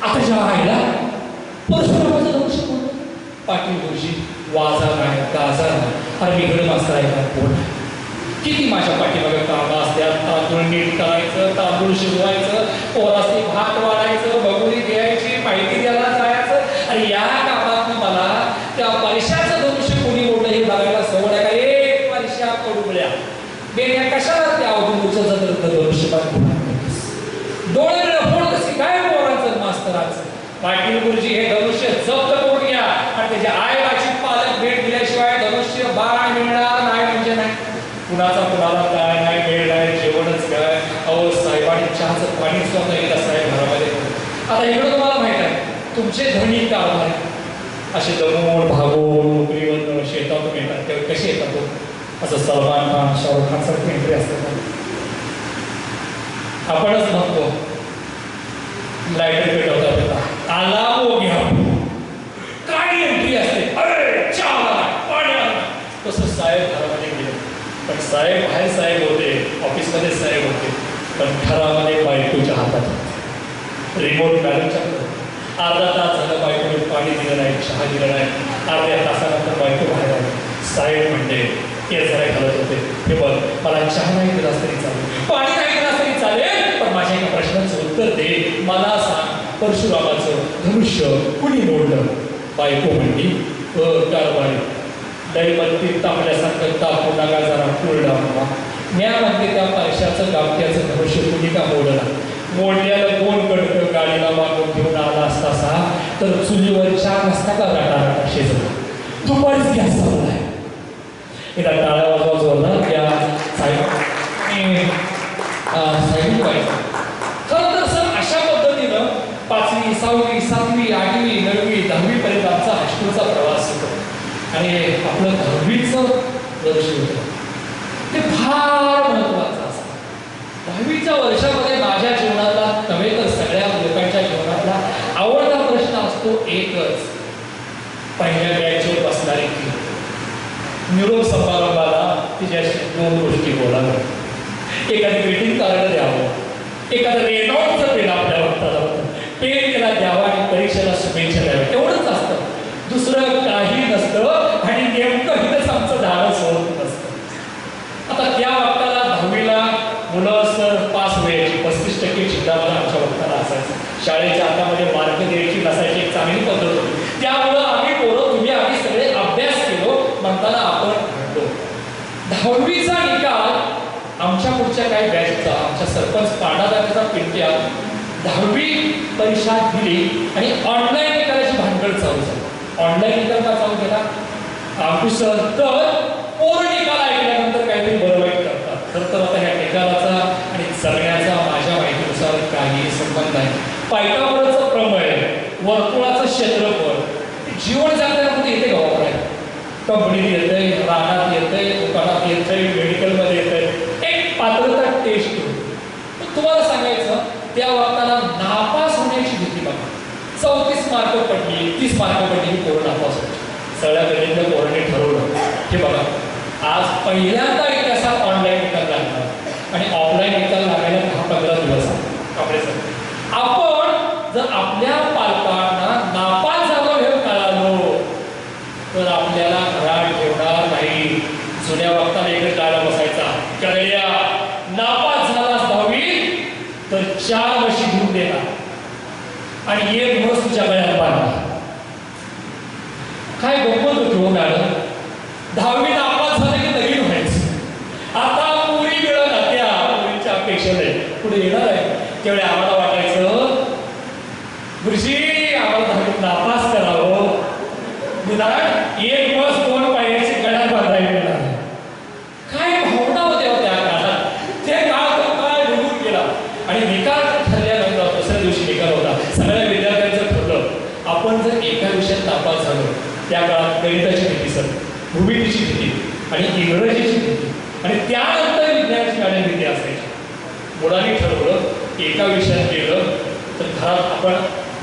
आता जेव्हा आईला परशुरामाचं धनुष्य मोडलं. पाटील गुरुजी वाजा नाही गाजा नाही. अरे मी इकडे मास्तर आहे का पोट किती माझ्या पाठीमागं कामं असतात. तांदूळ नीट करायचं तांदूळ शिजवायचं पोरासनी भात वाढायचं बघुरी द्यायची माहिती द्यायला जायचं पाटील गुरुजी हे धनुष्य जप्त करून घ्या आणि त्याच्या आईबाची पालक भेट दिल्याशिवाय धनुष्य बाण मिळणार नाही म्हणजे नाही. कुणाचा कुणाला काय नाही मिळणार, जेवणच काय. अहो साहेबांनी चहाचं पाणी स्वतः येत साहेब घरामध्ये. आता इकडं तुम्हाला माहित आहे तुमचे धनी कारभार असे दमून भागून नोकरीवर शेतातून येतात तेव्हा कसे येतात तो असं सलमान खान शाहरुख खान सारखी एंट्री असतात. आपणच म्हणतो लाईटर पेटवता आला हो घ्या काय एंट्री असते, अरे चहा पाणी. तसं साहेब घरामध्ये गेले पण साहेब बाहेर साहेब होते, ऑफिसमध्ये साहेब होते पण घरामध्ये बायकोच्या हातात रिमोट बॅलन्सच्या. अर्धा तास झालं बायकोने पाणी दिलं नाही, चहा दिलं नाही. अर्ध्या तासानंतर बायको बाहेर आली. साहेब म्हणते केस जरा घालत होते, हे बघ मला चहा नाही दिलास तरी चालेल, पाणी नाही दिलास तरी चालेल, पण माझ्या एका प्रश्नाचं उत्तर दे. मला सांग परशुरामाचं धनुष्य कुणी मोडलं? बायको म्हणली कारभारी दैवती तापल्यासारखं तापू नका जरा पूर्ण म्या म्हणते त्या परशाचं गावठ्याचं धनुष्य कुणी का मोडलं? मोडल्याला दोन कडकं गाडीला मागून घेऊन आला असतासा तर चुलीवर चहा नसता का राटा शेजला दुपारीच गॅस लावलाय. एकदा टाळ्या वाजवा जोरदार त्या साहेब पाहिजे. खरं तर सर अशा पद्धतीनं 5वी 6वी 7वी 8वी 9वी 10वी पर्यंत आमचा हायस्कूलचा प्रवास होतो आणि आपलं 10वीचं वर्ष होतं ते फार महत्वाचं असतं. 10वीच्या वर्षामध्ये माझ्या जीवनातला नव्हे तर सगळ्या लोकांच्या जीवनातला आवडता प्रश्न असतो एकच, पहिल्या बॅचवर बसणारी ती. निरोप समारंभाला तिच्याशी 2 गोष्टी बोलाव्या, एखादी ग्रीटिंग कार्ड द्यावं, एखादं रेनॉल्डचं पेन आपल्या वक्ताला पेन त्याला द्यावा आणि परीक्षेला शुभेच्छा द्याव्या, एवढंच असतं. दुसरं काही नसतं आणि नेमकं हिथंच आमचं धाडस होत नसतं. आता त्या वक्ताला 10वीला मुलं सर पास व्हायची 35% शिकायला आमच्या वक्ताला असायचं. शाळेच्या हातामध्ये मार्क द्यायची नसायची एक चांगली पद्धत होती. त्यामुळं आम्ही पोरं तुम्ही आम्ही सगळे अभ्यास केलो म्हणताना आपण म्हणतो. 10वीचा निकाल आमच्या पुढच्या काही बॅचचा आमच्या सरपंच पांडादाचा पिंट्या 10वी परीक्षा दिली आणि ऑनलाईन निकालाची भानगड चालू झाली. ऑनलाईन निकाल का चालू केला आमचं तर पोर निकाल ऐकल्यानंतर काहीतरी बरं वाईट करतात. खरं तर आता ह्या निकालाचा आणि जगण्याचा माझ्या माहितीनुसार काही संबंध नाही. पायथागोरसचं प्रमेय, वर्तुळाचं क्षेत्रफळ, जीवन जगण्यामध्ये येते गावावर आहे. कंपनीत येतंय, रानात येतंय, दुकानात येतंय, मेडिकलमध्ये येतंय. एक पात्रता टेस्ट तुम्हाला सांगायचं त्या वक्ताला नापास होण्याची भीती बघा. 34 मार्क पडली, 30 मार्क पडली की पोरं नापास होते. सगळ्या गणितल्या पोरांनी ठरवलं हे बघा आज पहिल्यांदा इतिहासात ऑनलाईन निकाल लागणार आणि ऑफलाईन निकाल लागायला 10-15 दिवस आपले सर. आपण जर आपल्या पालकांना नापास झालो हे कळालो तर आपल्याला घरात ठेवणार नाही. जुन्या वक्ताला एकच गायला बसायचा कळल्या नापास झालास 10वी तर 4 वर्षी घेऊन देणार आणि 1 वर्ष तुझ्या गळ्यात बांधणार. काय गंमत घेऊन आलं 10वी नापास झालं की नवीन व्हायचं. आता पुरी वेळ ना त्या पुरीच्या अपेक्षेने पुढे येणार आहे तेवढे आम्हाला वाटायचं गुरुजी आम्हाला 10वीत नापास करावं निदान 1 वर्ष 2 पायाची गळ्यात बांधायला मिळणार. काय भावना होत्या त्या काळात. ते काळ काय निघून गेला आणि निकाल ठरल्यानंतर दुसऱ्या दिवशी निकाल होता. सगळ्या विद्यार्थ्यांचं ठरलं आपण जर एका विषयात नापास झालो त्या काळात गणिताची भीती सर, भूमितीची भीती आणि इंग्रजीची भीती आणि त्यानंतर विज्ञानाची गाडी भीती असायची. मुलांनी ठरवलं एका विषयात गेलं तर घरात आपण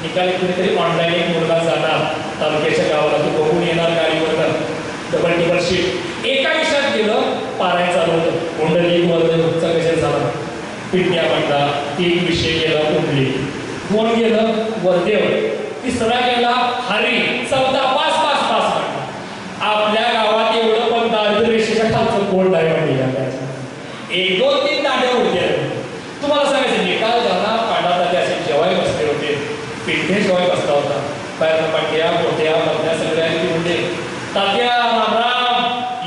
निकाल कुठेतरी ऑनलाईन एक मुलगा जाणार तालुक्याच्या गावाला तो बघून येणार गाडीवर डबल टेबल शीट. एका विषयात गेलं पारायण चालू होतं कुंडली वर्धचा कशा झाला पिंट्या म्हणला. 1 विषय गेला कुंडली, 2 गेलं वर्देव, 3रा गेला हरी, 14 पास म्हणला. आपल्या गावात एवढं पण दारिद्र्य रेषेच्या खालचं कोण नाही म्हणले 1-2-3 दांड्या उडत्या. तुम्हाला सांगायचं निकाल झाला पांडादाते असे जेव्हाही बसले होते पिंटे जेव्हाही बसला होता बाहेर पाट्या मोठ्या मधल्या सगळ्या उडले. तात्या रामराम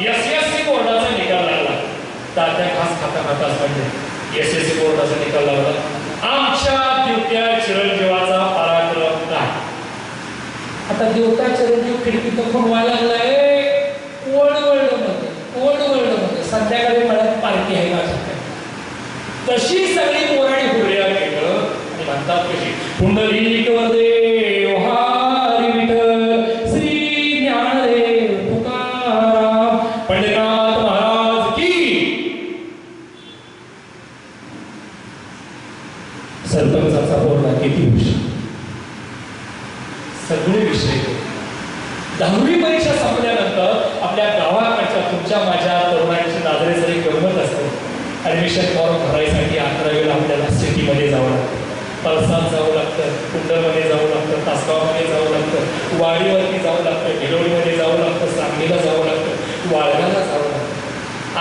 SSC बोर्डाचा निकाल लागला. तात्या खास खाताच म्हणजे SSC बोर्डाचा निकाल लागला. आमच्या दिवट्या चिरंजीवाचा पराक्रम काय आता देवता चिरंजीव खिडकीतून फोनवायला लागलाय ओल्ड मध्ये संध्याकाळी मला पार्टी आहे माझ्याकडे. तशी सगळी पोराणी हुरड्या केलं आणि म्हणतात कशी पुंडलिक वरदेव हरी विठ्ठल श्री ज्ञानदेव तुकाराम पंडितनाथ महाराज की. सरपंचाचा बोलला किती विषय सगळे विषय. 10वी परीक्षा संपल्यानंतर आपल्या गावाकडच्या तुमच्या माझ्या तरुणांची नाजरे जरी गंमत असते. ॲडमिशन फॉर्म भरायसाठी 11वीला आपल्याला सिटीमध्ये जावं लागतं, पळसात जावं लागतं, कुंडलमध्ये जावं लागतं, तासगावमध्ये जावं लागतं, वाडीवरती जावं लागतं, भिलोडीमध्ये जावं लागतं, सांगलीला जावं लागतं, वाळव्याला जावं लागतं.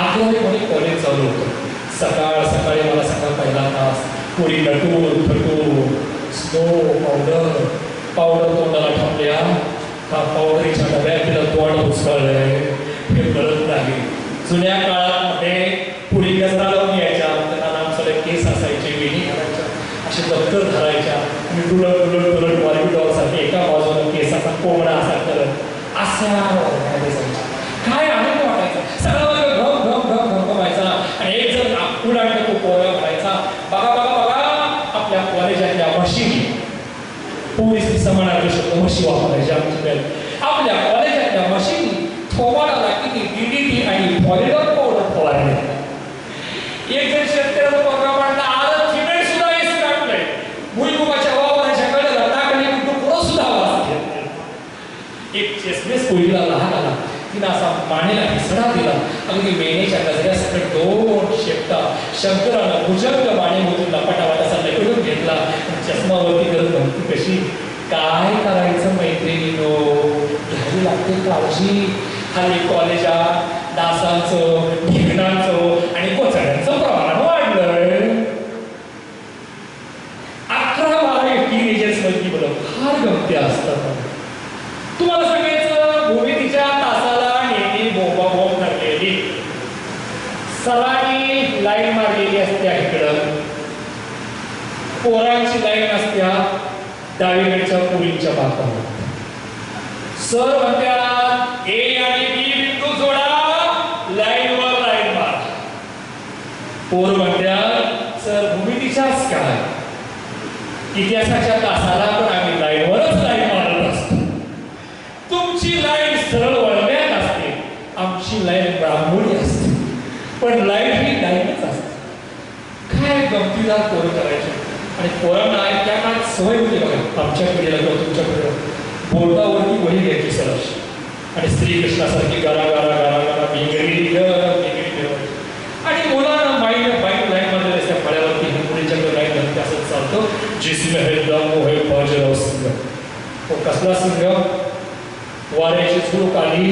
11वीमध्ये कॉलेज चालू होतं. सकाळी मला सकाळ पहिला तास पुरी नटू स्नो पावडर तोंडाला ठेवल्या. हा पावडरीच्या डब्यात तिला तोंड उचललंय हे कळत नाही. जुन्या काळामध्ये पुरी गजरा लावून यायच्या, त्यांना लांबसडे केस असायचे, वेणी घालायच्या, असे दप्तर धरायच्या आणि तुलट वारीडॉलसाठी एका बाजूला केसाचा कोंबडा असा करत असा जायचा. काय आनंद वाटायचा. सगळं घम व्हायचा आणि एक जण पुढे तो पोरगा म्हणायचा बघा आपल्या कॉलेजातल्या मशीनी पोलीस समानार्थी शब्द मशी वापरायचे आपल्या कॉलेजातल्या मशीनी थोबाडाला किती DDT आणि पॉलिडॉल पावडर फवारले. एक जण शेतकऱ्याचा पोरगा म्हणला आज सिमेंट सुद्धा एसी टाकलंय, भुईमुगाच्या वावराच्या कडेला टाकले कुठं पुढं सुद्धा वास घेत. एक चेसनेस पोळीला लहान आला, तिनं असा मानेला हिसडा दिला. अगदी मेनेच्या गजऱ्यासाठी 2 शेपटा शंकरानं भुजंग मानेमधून लपाटावाट असा लपेटून घेतला. चष्मावरती करत म्हणती कशी काय करायचं मैत्रिणीनो, घ्यावी लागते काळजी. हल्ली कॉलेजात डासांचं ढिगणांचं आणि कोचड्यांचं प्रमाण वाढलंय. 11-12 टीनेजर्स मध्ये बरं फार गमती असतात. तुम्हाला सांगायचं भूमितीच्या तासाला नेहमी बोंबाबोंब ठरलेली, सरांनी लाईन मारलेली असत्या. इकडं पोरांची लाईन असत्या डावीकडच्या पुरींच्या बाकावर. सर म्हणतात ए आणि बी बिंदू जोडा, लाईनवर लाईन मार. पोर म्हणतात सर भूमितीच्याच काय, इतिहासाच्या तासाला पण आम्ही लाईनवरच लाईन मारत असतो. तुमची लाईन सरळ वळव्यात असते, आमची लाईन ब्राह्मणी असते, पण लाईन ही लाईनच असते. काय गमतीदार पोरं करायचे. आणि पोरांना त्या काळात सवय होती बघा, आमच्या पिढीला किंवा तुमच्या पिढीला बोटावरती वही घ्यायची सरस आणि श्रीकृष्णासारखी गारा भिंगरी फिरवायची. आणि मुलांना बाईक लाईन मध्ये असत्या फळ्यावरती मुलींच्याकडे लाईन घालते असं चालतं. जिसमें है दम वो है बाजीराव सिंग. तो कसला सिंग, वाऱ्याची झुळूक आली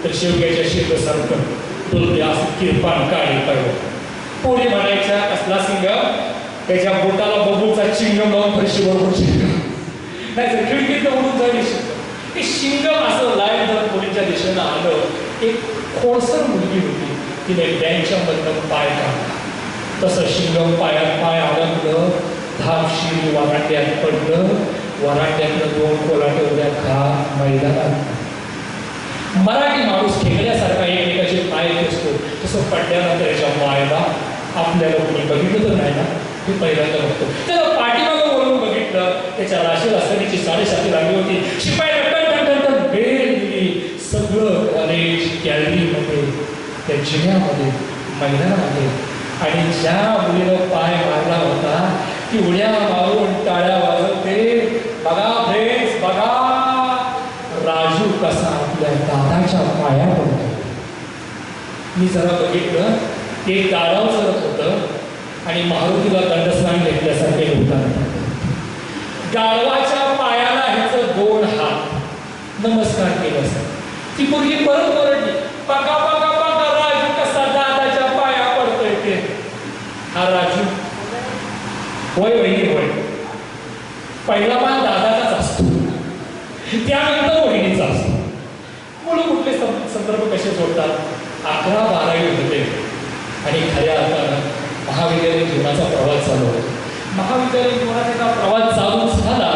तर शेवग्याच्या शेतासारखं तुला असं किरपान काढी पाहिजे. पोरी म्हणायच्या कसला सिंग, त्याच्या बोटाला बबूचा चिंगम लावून फरशी बरोबर शिंगम नाही तर खिडकीत उडून जाईल शिंगम. हे शिंगम असं लाईन जर पोरीच्या दिशेनं आलं. एक खोडसर मुलगी होती, तिने बँकच्या मधनं पाय काढला. तसं शिंगम पायात पाय अडकलं, धापशीर वरांड्यात पडलं. वरांड्यातनं 2 कोलाटे उद्या घात मैदानात. मराठी माणूस खेळण्यासारखा एकमेकाचे पाय खेचतो, तसं पडल्यानंतर याच्या पायाला आपल्याला कोणी बघितलं तर नाही ना, हे पहिल्यांदा बघतो. त्याला पाठीमागं वळून बघितलं, त्याच्या राशीला असतानीची 7:30 लागली होती. शिपाई बेल दिली. सगळं कॉलेज गॅलरीमध्ये, त्या जिन्यामध्ये, मैदानामध्ये. आणि ज्या मुलीनं पाय मारला होता ती उड्या मारून टाळ्या वाजवते. बघा फ्रेंड्स बघा, राजू कसा आपल्या दादाच्या पाया पडतो. मी जरा बघितलं, ते गाडाव सरत होतं आणि मारुतीला दंडस्नान घेतल्यासारखे होता. गाढवाच्या पायाला ह्याचं 2 हात नमस्कार केला सर. ती मुलगी परत ओरडली, बघा बघा बघा राजू कसा दादाच्या पाया पडतोय ते. हा राजू होय वहिनी होय, पहिला मान दादाचाच असतो, त्यानंतर वहिनीचा असतो. मुलं कुठले संदर्भ कसे जोडतात. 11-12 होते आणि खऱ्या अर्थानं महाविद्यालयीन जीवनाचा प्रवास चालू होता. महाविद्यालयीन जीवनाचा प्रवास चालू झाला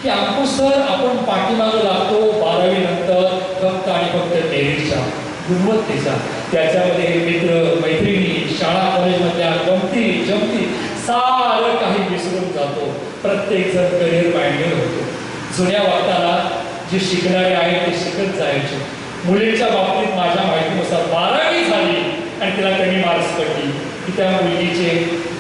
की अंकुश नुसार आपण पाठीमागं लागतो 12वी नंतर फक्त आणि फक्त मेरिटच्या गुणवत्तेच्या त्याच्यामध्ये मित्र मैत्रिणी शाळा कॉलेजमधल्या गमती जमती सारं काही विसरून जातो. प्रत्येक जण करिअर माइंडेड होतो. जुन्या वक्ताला जे शिकणारे आहेत ते शिकत जायचे. मुलींच्या बाबतीत माझ्या माहितीनुसार 12वी झाली आणि तिला कमी मार्क्स पडली की त्या मुलगीचे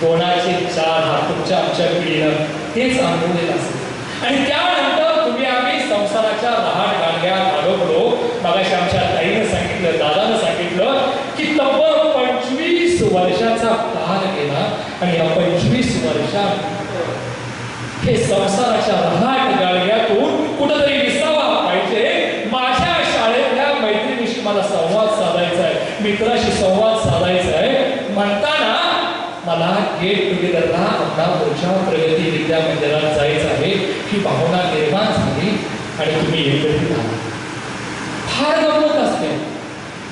2चे 4 हात तुमच्या आमच्या पिढीनं तेच अनुभवलेलं असेल. आणि त्यानंतर तुम्ही आम्ही संसाराच्या रहाट गाडग्या घालवलो. मगाशी आमच्या ताईनं सांगितलं, दादानं सांगितलं की तब्बल 25 वर्षाचा काळ गेला आणि या 25 वर्षात हे संसाराच्या रहाट गाडग्यातून कुठंतरी विसावा पाहिजे. माझ्या शाळेतल्या मैत्रिणीशी मला संवाद साधायचा आहे, मित्राशी संवाद साधायचा आहे म्हणताना मला गेट टुगेदरला अमरापूरच्या प्रगती विद्या मंदिरात जायचं आहे ही भावना निर्माण झाली आणि तुम्ही एकत्रित आला. फार गंमत असते.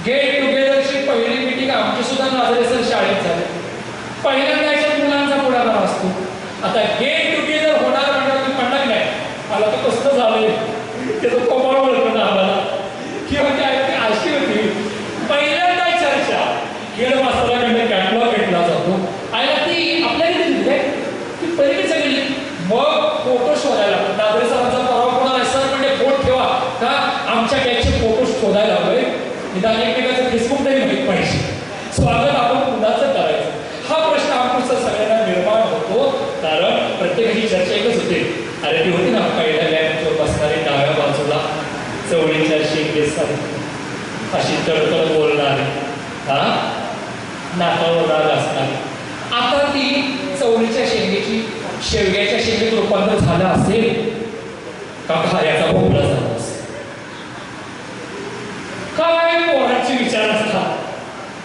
गेट टुगेदरची पहिली मीटिंग आमची सुद्धा नाझरे सर शाळेत झाली. पहिल्यांदा याच्यात मुलांचा पुढाकार असतो. आता गेट टुगेदर होणार म्हणणार नाही मला तर कसं झालंय त्याचं कोमाळ ओळखलं ना आम्हाला किंवा काय अशी होती. पहिल्यांदा चर्चा गेड मास्तराकडे कॅटलॉग घेतला जातो आणि ती आपल्याकडे दिली ती पलीकडच्या गेली. मग फोटो शोधायला नाझरे सरांचा परवा कोणाला सर म्हणजे फोट ठेवा का आमच्या बॅगचे फोटो शोधायला हवे. निदान एकमेकाचं फेसबुक नाही माहीत पाहिजे. स्वागत आपण कुणाचं करायचं हा प्रश्न आमचा सगळ्यांना निर्माण होतो. कारण प्रत्येकाची चर्चा एकच होते. अरे ती होती ना पहिल्या बॅगवर बसणारी डाव्या बाजूला चवळीच्या शेंगेसारखी अशी तडतड बोलणारी हा नाकावर राग असणारी. आता ती चवळीच्या शेंगेची शेवग्याच्या शेंगेत रूपांतर झालं असेल का खाऱ्याचा भोपळा झाला असेल. काय पोराचे विचार असतात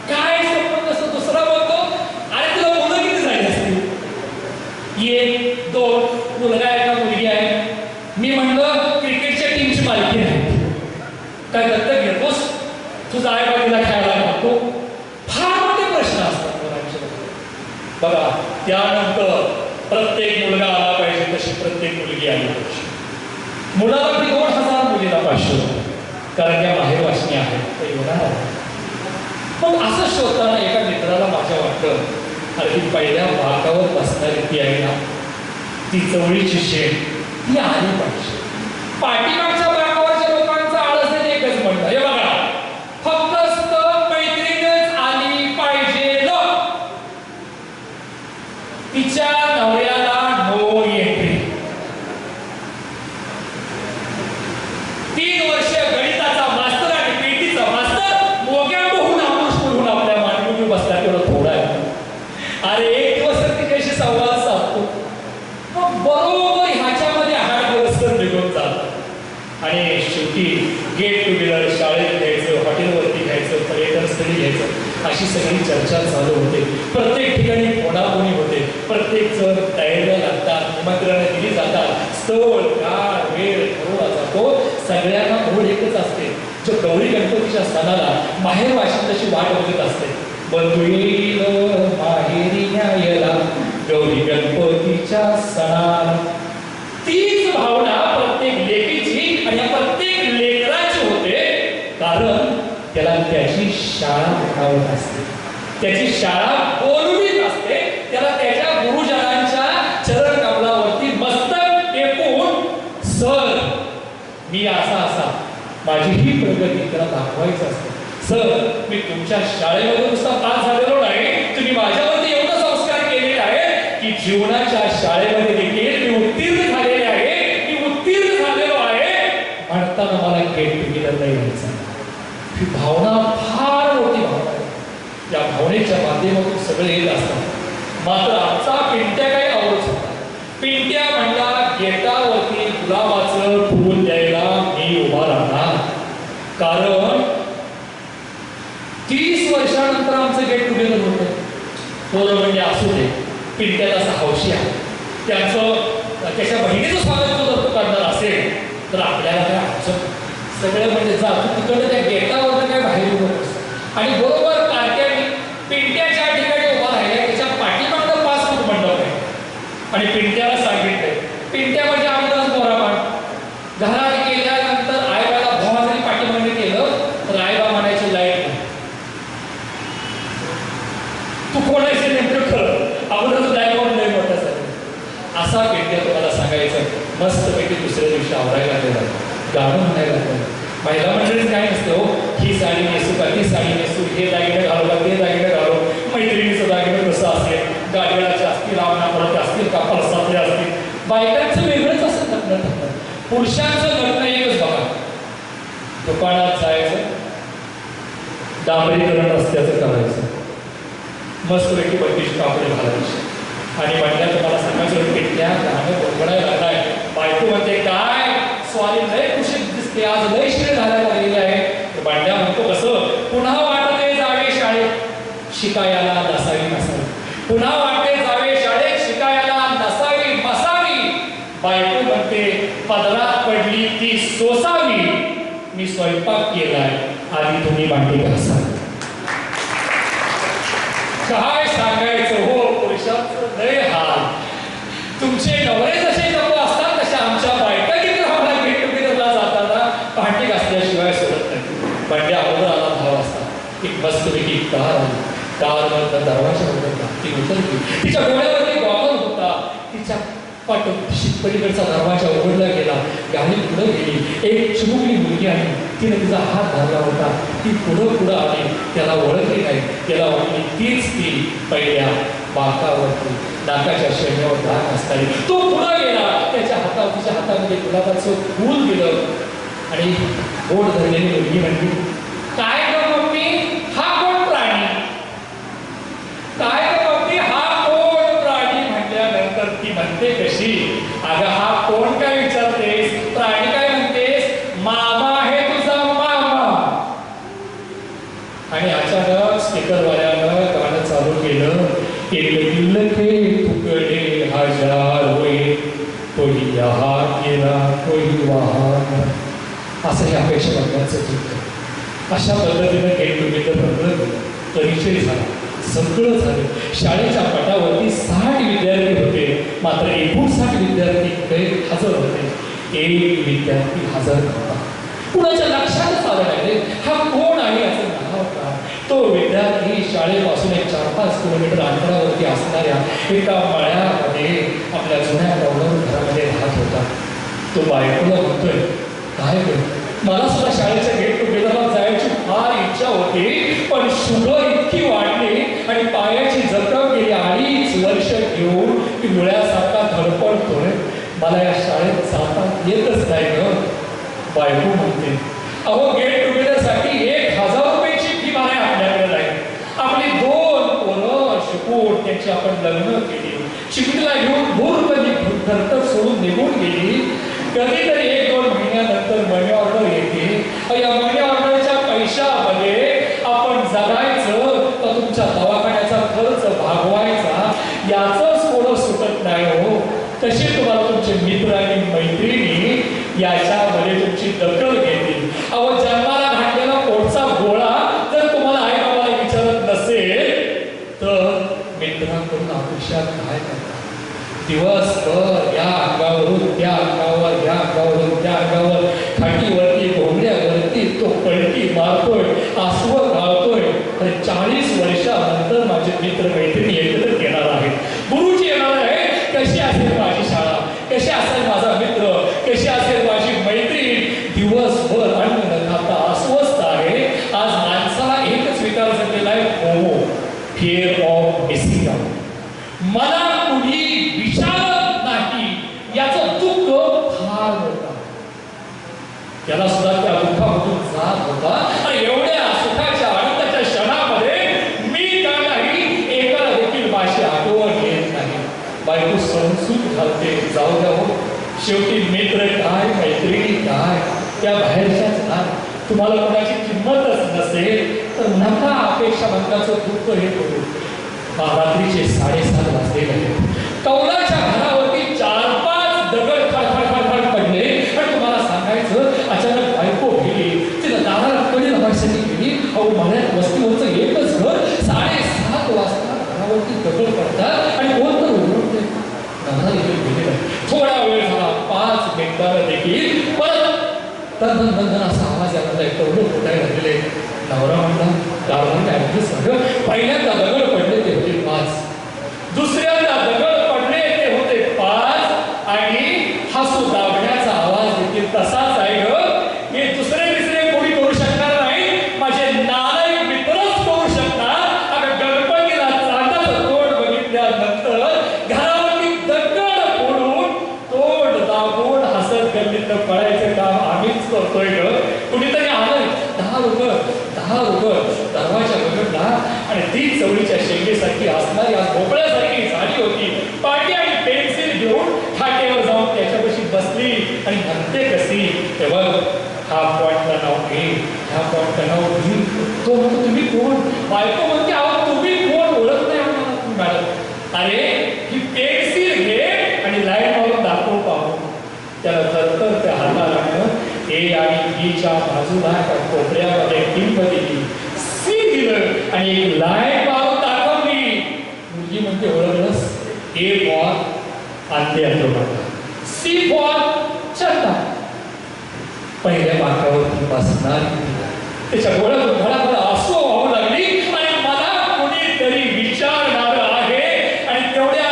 काय संबंध असतो. दुसरा बोलतो अरे तुला मुलं किती झाली असतील. 1 2 मुलगा आहे का मुलगी आहे. मी म्हणलं क्रिकेटच्या टीमची मालकी आहे काय दत्तक घेतोस तुझा आई बाबीला खेळायला लागतो. फार मोठे प्रश्न असतात मुलांचे. बघा त्यानंतर प्रत्येक मुलगा आला पाहिजे तशी प्रत्येक मुलगी आली पाहिजे. मुलाला 2000 मुलीला 500 कारण या बाहेर वाचणी आहेत ते येणार आहे. मग असं शोधताना एका मित्राला माझ्या वाटलं अरे ती पहिल्या भागावर बसणारी ती आहे ना ती चवळीची शेण ती आली पाहिजे. पाठीमागच्या भागावरच्या लोकांचा आळस एकच म्हणतं हे बघा फक्त मैत्रीणच आली पाहिजे. तिच्या नवऱ्याला नो एंट्री. 3 वर्ष गणिताचा मास्तर आणि पेटीचा मास्तर मोग्या होऊन आमुष करून आपल्या मांडून बसला तेवढं थोडा आहे. अरे एक दिवस तिच्याशी संवाद साधतो मग बरोबर ह्याच्यामध्ये 8 दिवस निघून जातात आणि शेवटी गेट टुगेदर शाळेत घ्यायचं हॉटेलवरती घ्यायचं पर्यटनस्थळी घ्यायचं अशी सगळी चर्चा चालू होते. प्रत्येक ठिकाणी फोडाफोडी होते. प्रत्येक जण तयारीला लागतात. निमंत्रणं दिली जातात. स्थळ काळ वेळ ठरवला जातो. सगळ्यांना ओढ एकच असते जो गौरी गणपतीच्या सणाला माहेर वाशिन तशी वाट बघत असते. बंधू येईल माहेरी न्यायला गौरी गणपतीच्या सणाला. तीच भावना प्रत्येक लेकीची आणि प्रत्येक लेकराची होते. कारण त्याला त्याची शाळा म्हणावत असते. त्याची शाळा बोलवीत असते. त्याला त्याच्या गुरुजनांच्या चरण कमलावरती मस्तक टेकून सर मी असा माझी ही प्रगती त्याला दाखवायचं असते. सर मी तुमच्या शाळेमध्ये नुसता पास झालेलो नाही तुम्ही माझ्यावरती एवढं संस्कार केलेले आहे की जीवनाच्या शाळेमध्ये देखील मी उत्तीर्ण झालेले आहे. मी उत्तीर्ण झालेलो आहे म्हणताना मला गेट टुगेदर नाही व्हायचं. ही भावना फार मोठी भावना आहे. या भावनेच्या माध्यमातून सगळे येत असतात. मात्र आमचा पिंट्या काही आवडत होता. पिंट्या म्हणला गेटावरती गुलाबाचं फूल द्यायला मी उभा राहणार. कारण 30 वर्षानंतर आमचं गेट टुगेदर होतं. पोरं म्हणजे असू दे पिंट्यात असा हौशी आहे. त्याच्या बहिणीचं स्वागत जर तो करणार असेल तर आपल्याला काय आमचं सगळं म्हणजे जातो तिकडं त्या गेटावर काय बाहेर उभं असतं. आणि बरोबर कारक्याने पिंट्याच्या ठिकाणी उभा राहिला त्याच्या पाठीमागं 5 फूट मंडप आहे. आणि पिंट्याला सांगितलंय पिंट्या म्हणजे आम्ही मोराबाण मस्तपैकी दुसऱ्या दिवशी आवरायला लागलेलं, गाणं म्हणायला लागलं. महिला मंडळीच काय नसतं हो, ही साडी नेसू का ती साडी नेसू, हे दागिनं घालू का ते दागिनं घालू, मैत्रिणीचं दागिनं कसं असेल, गाडीला असतील रावणापर्यंत असतील का पळसातले असतील. बायकांचं वेगळंच असं लग्न ठरतं. पुरुषांचं लग्न एकच बघा, दुकानात जायचं, डांबरीकरण रस्त्याचं करायचं, मस्तपैकी बत्तीस कापडे घालायचे आणि म्हणल्या तुम्हाला सांगायचं पेटल्या गाणं गोंधळायला लागलाय. बायको म्हणते काय स्वारी लय कुशीत दिसते, आज लय शिळे घालायला लागलेली आहे. भांड्या म्हणतो कसं, पुन्हा वाटते जावे शाळेत शिकायला नसावी नसावी, पुन्हा वाटते जावे शाळेत शिकायला नसावी मसावी. बायको म्हणते पदरात पडली ती सोसावी, मी स्वयंपाक केलाय आधी तुम्ही भांडी घासावी. काय सांगायचं हो, पुरुषाचं लय हाल. तुमचे नवरे जसे नको असतात तशा आमच्या बायका किती आम्हाला गेट टुगेदरला जाताना भांडी घासल्याशिवाय सोडत नाही. भांडी अगोदर आला 10 वाजता, एक मस्तपैकी कार आली, कारवर दरवाजा उघडला, ती उतरली, तिच्या डोळ्यावरती गॉगल होता, तिच्या पलीकडचा दरवाजा उघडला गेला, गाडी पुढे गेली, एक चिमुकली मुलगी आली, तिने तिचा हात धरला होता, ती पुढं आली, त्याला ओळखली नाही, त्याला वाटली तीच ती पहिल्या बाकावरती नाकाच्या शेंड्यावर दाग असताना. तो पुढे गेला, त्याच्या तिच्या हातामध्ये गुलाबाचं फूल दिलं आणि बोट धरलेली मुलगी म्हणली, काय ग मम्मी हा कोण प्राणी, काय ग मम्मी हा कोण प्राणी. म्हटल्यानंतर ती म्हणते कशी, अगं हा कोण काय विचारतेस, प्राणी काय म्हणतेस, मामा आहे तुझा मामा. आणि अचानक स्पीकरवाल्यानं गाणं चालू केलं, एक दिल के तुकडे हजार होय, कोणी यहाँ गेला कोणी वहाँ. असं हे अपेक्षा बघण्याचं ठीक. अशा पद्धतीनं गेट टुगेदर रंगलं, परिचय झाला, सगळं झालं. शाळेच्या पटावरती 60 विद्यार्थी होते, मात्र 59 विद्यार्थी गैरहजर होते. एक विद्यार्थी हजर नव्हता. कुणाच्या लक्षातच आलं नाही हा कोण आहे याचं नाव का. तो विद्यार्थी शाळेपासून एक 4-5 किलोमीटर अंतरावरती असणाऱ्या एका मळ्यामध्ये आपल्या जुन्या डोंगर घरामध्ये राहत होता. तो बायकोला म्हणतोय, काय मला सुद्धा शाळेच्या गेट टुगेदरला जायची फार इच्छा होती, पण शुगर इतकी वाढली आणि पायाची जखम गेली 2.5 वर्ष घेऊन की मुळ्यासारखा धडपडतोय, मला या शाळेत जाता येतच नाही ग. बायको म्हणते, अहो गेट टुगेदरसाठी 1000 रुपयाची फी मारे आपल्याकडे नाही. आपली 2 पोरं शिकून त्यांची आपण लग्न केली, चिकडीला घेऊन धरतर सोडून निघून गेली. कधीतरी 1-2 महिन्यानंतर मनी ऑर्डर येते, या मनी ऑर्डरच्या पैशामध्ये आपण जगायचं का तुमच्या दवाखान्याचा खर्च भागवायचा याचंच कोण सुटत नाही हो. तसे तुम्हाला तुमचे मित्र आणि मैत्रिणी याच्यामध्ये तुमची दखल घेतील. अहो जन्माला घातलेला पोटचा गोळा जर तुम्हाला आई बाबाला विचारत नसेल तर मित्रांकडून अपेक्षा काय करता. दिवसभर या अंगावरून त्या अंगावर, या अंगावरून त्या अंगावर, खाटीवरती घोंगड्यावरती तो पलटी मारतोय, आसवं घालतोय. आणि 40 वर्षानंतर माझे मित्र मैत्रिणी एकत्र येणार आहेत, गुरुजी येणार आहे. कशी असेल माझी शाळा, कशी असेल माझा मित्र, कशी असेल माझी मैत्रीण. दिवसभर अन्न न खाता अस्वस्थ आहे. आज माणसाला एकच विकार झालेला आहे, FOMO, fear of missing out. मला कुणी विचारत नाही याचं दुःख फार होता. त्याला सुद्धा त्या दुःखामधून जात होता. आणि एवढ्या सुखाच्या आनंदाच्या क्षणामध्ये मी का नाही एकाला देखील माझी आठवण येत नाही. बायको संसूत घालते, जाऊ द्या हो. शेवटी मित्र काय, मैत्रिणी काय, त्या बाहेरच्याच ना. तुम्हाला कोणाची किंमतच नसेल तर नका अपेक्षा बंधाचं दुःख हे करू. रात्रीचे 7:30 वाजलेले आहेत. कौलाच्या घरावरती 4-5 दगड खडखड पडले. आणि तुम्हाला सांगायचं, अचानक बायको गेली, तिला दाराला कडी लावायसाठी गेली. अहो मळ्यात वस्तीवरचं एकच घर, 7:30 वाजता घरावरती दगड पडतात आणि कोण तर ओरडते. नवरा देखील गेलेला आहे. थोडा वेळ झाला, 5 मिनिटांना देखील परत तंदन असा आवाज यायला लागला. तेवढं फुटायला लागलेले. नवरा म्हणला, गावाला ऍडजस्ट झालं. पहिल्यांदा दगड पडले ते होते 5, दुसऱ्यांदा दगड पडले ते होते 5 आणि हा सुद्धा गल्लीतनं पळायचं काम आम्हीच करतोय ग. कुणीतरी आलंय, 10 रुपये दरवाजा उघडला आणि ती चवळीच्या शेंगेसारखी असणारी आज भोपळ्यासारखी झाली होती. पाटी आणि पेन्सिल घेऊन खाटेवर जाऊन त्याच्यापाशी बसली आणि म्हणते कशी, तेव्हा हा पॉईंटला नाव घे, ह्या पॉईंटला नाव घे. तो म्हणतो तुम्ही कोण? बायको म्हणते अहो तुम्ही कोण, ओळख नाही म्हणा मॅडम. अरे ही पेन्सिल घे आणि लाईन मारून दाखव पाहू. त्याला थरथर त्या हाताला ए आणि बीच्या बाजूला कोपऱ्यामध्ये टिंब दिली, सी दिलं आणि एक लाईन मारून दाखवली. मुलगी म्हणते ओळखलंस? ए फॉर आंधे अंतोबाला, सी फॉर चंदा. पहिल्या मार्गावरती बसणार त्याच्या डोळ्यातून घडाघडा असो व्हावं लागली आणि मला कुणीतरी विचारणार आहे. आणि तेवढ्या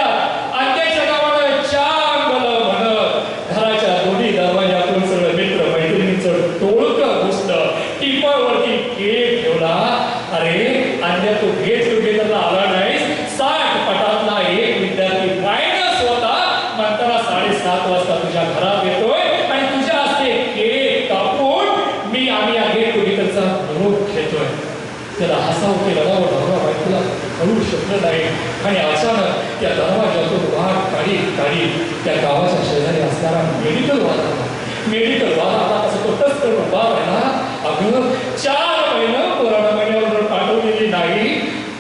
अंत्याच्या गावाला चांगलं म्हणत घराच्या दोन्ही दरवाजातून सगळं मित्र मैत्रिणींचं टोळकं घुसलं. टिपावरती केक ठेवला. अरे अंत्या तू गेट टुगेदरला आला नाहीस. 60 पटातला एक विद्यार्थी मायनस होता, म्हणताना 7:30 वाजता तुझ्या घरात येतोय आणि तुझ्या हस्ते केक कापून मी आम्ही गेट टुगेदरचा निरोप घेतोय. त्याला हसावं केलं ना नवरा बायकोला कळू शकलं नाही. आणि अचानक त्या दरवाजातून वाट काढी त्या गावाच्या शेजारी असणारा मेडिकल वाला असं तो टचकन उभा राहिला. अगं 4 महिने कोरोना महिन्यावर पाठवलेली नाही.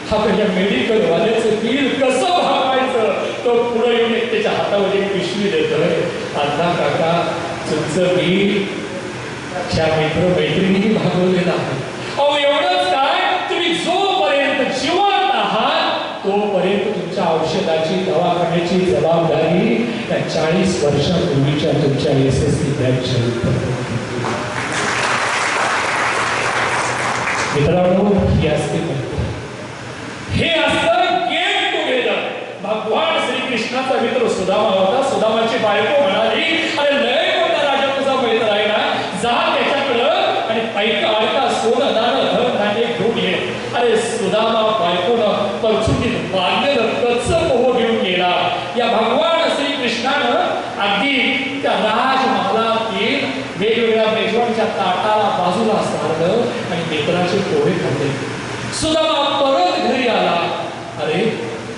हा त्या मेडिकल वाल्याचं बिल कसं भागवायचं? तो पुढे येऊन त्याच्या हातावर एक पिशवी देतोय. अण्णा काका तुमचं बिल त्या मित्र मैत्रिणी भागवलेलं आहे. अहो एवढंच काय, तुम्ही जोपर्यंत जिवंत आहात तोपर्यंत तुमच्या औषधाची दवाखान्याची जबाबदारी त्या 40 वर्षापूर्वीच्या तुमच्या SSC बॅचच्या मित्रांनो, ही असते हे असतं गेट टुगेदर. भगवान श्रीकृष्णाचा मित्र सुदामा होता. सुदामाची बायको म्हणाली, अरे लय मोठा राजा तुझा मित्र आहे ना, जा त्याच्याकडं आणि पैका आडका सोनं दाणं धन धान्य घेऊन ये. अरे सुदामा बायकोनं परचुकीत बांधलेलं कच्चं पोह घेऊन गेला. या भगवान श्रीकृष्णानं अगदी त्या राजमहालातील वेगवेगळ्या मेजवानीच्या ताटाला बाजूला सारलं आणि मित्राचे पोहे खाल्ले. सुदामा परत घरी आला. अरे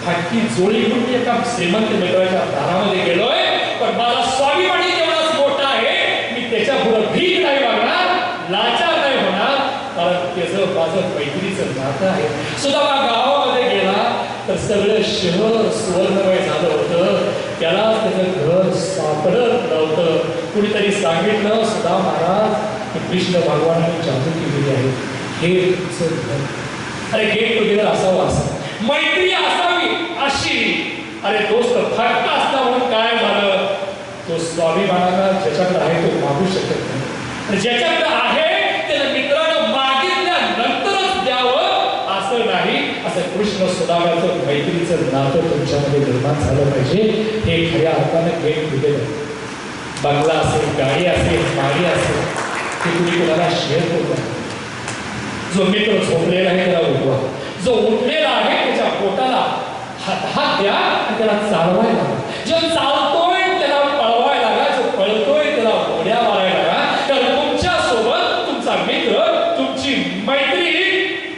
फाटकी जोडी म्हणून एका श्रीमंत मित्राच्या दारामध्ये गेलोय, पण माझा स्वाभिमानी तेवढाच मोठा आहे. मी त्याच्या पुढे भीक नाही मागणार, लाचार नाही होणार, कारण त्याचं माझं मैत्रीचं नातं आहे. सुदामा गावामध्ये गेला तर सगळं शहर सुवर्णमय झालं होतं. त्याला त्याचं घर सापडत नव्हतं. कुणीतरी सांगितलं, सुदा महाराज की कृष्ण भगवानाने जादू केलेली आहे, हे तुमचं घर. अरे गेट टुगेदर असावं असं, मैत्री असावी अशी. अरे दोस्त फटका असता म्हणून काय झालं? तो स्वाभिमानाला ज्याच्याकडे आहे तो मागू शकत नाही, आणि ज्याच्याकडे आहे त्याला मित्रानं मागितल्यानंतरच द्यावं असं नाही. असं कृष्ण सुदामाचं मैत्रीचं नातं तुमच्यामध्ये निर्माण झालं पाहिजे. हे खऱ्या अर्थानं गेट टुगेदर. बंगला असेल, गाडी असेल, माडी असेल, ते तुम्ही कोणाला शेअर करू नका. जो मित्र झोपलेला आहे त्याला उठवा, जो उठलेला आहे त्याच्या पोटाला हात द्या आणि त्याला चालवायला लागा. जो चालतोय त्याला पळवायला लागा, जो पळतोय त्याला घोड्या मारायला लागा. कारण तुमच्या सोबत तुमचा मित्र, तुमची मैत्री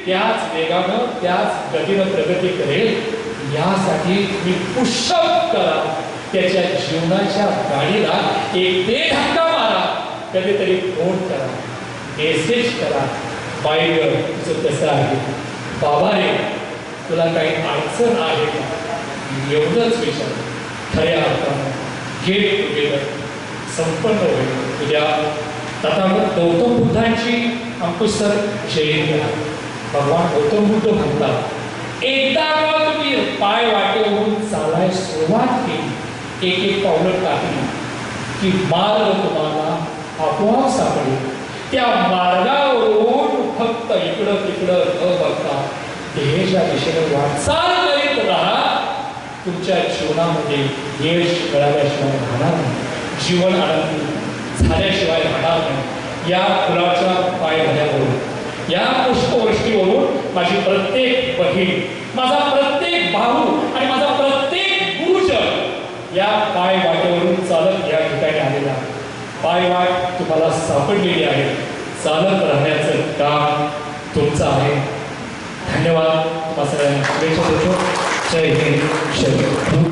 त्याच वेगानं त्याच गतीनं प्रगती करेल. यासाठी तुम्ही पुशअप करा. त्याच्या जीवनाच्या गाडीला एक ते धक्का मारा, कधीतरी फोन करा, मेसेज करा. बाई ग तुझं कसं आहे, बाबा रे तुला काही अडचण आहे का, एवढंच विचार. खऱ्या अर्थानं गेट टुगेदर संपन्न होईल. उद्या तथागत गौतम बुद्धांची अंकुशर जयंती आहे. भगवान गौतम बुद्ध म्हणतात, एकदा का तुम्ही पाय वाटेवरून चालाय सुरुवात केली, एक पावलं टाकली की मार्ग तुम्हाला आपोआप सापडेल. त्या मार्गावरून फक्त इकडं तिकडं न बघता ध्येयाच्या दिशेने वाटचाल करीत राहा. तुमच्या जीवनामध्ये यश मिळाल्याशिवाय राहणार नाही, जीवन आनंदी झाल्याशिवाय राहणार नाही. या फुलाच्या पायघड्यावरून, या पुष्पवृष्टीवरून माझी प्रत्येक बहीण, माझा प्रत्येक भाऊ आणि माझा प्रत्येक गुरुजन या पाय वाटेवरून चालत या ठिकाणी आलेला. पायवाट तुम्हाला सापडलेली आहे. चालत राहण्याचं काम तुमचं आहे. धन्यवाद. तुम्हा सगळ्यांना शुभेच्छा देतो. जय हिंद. जय भारत.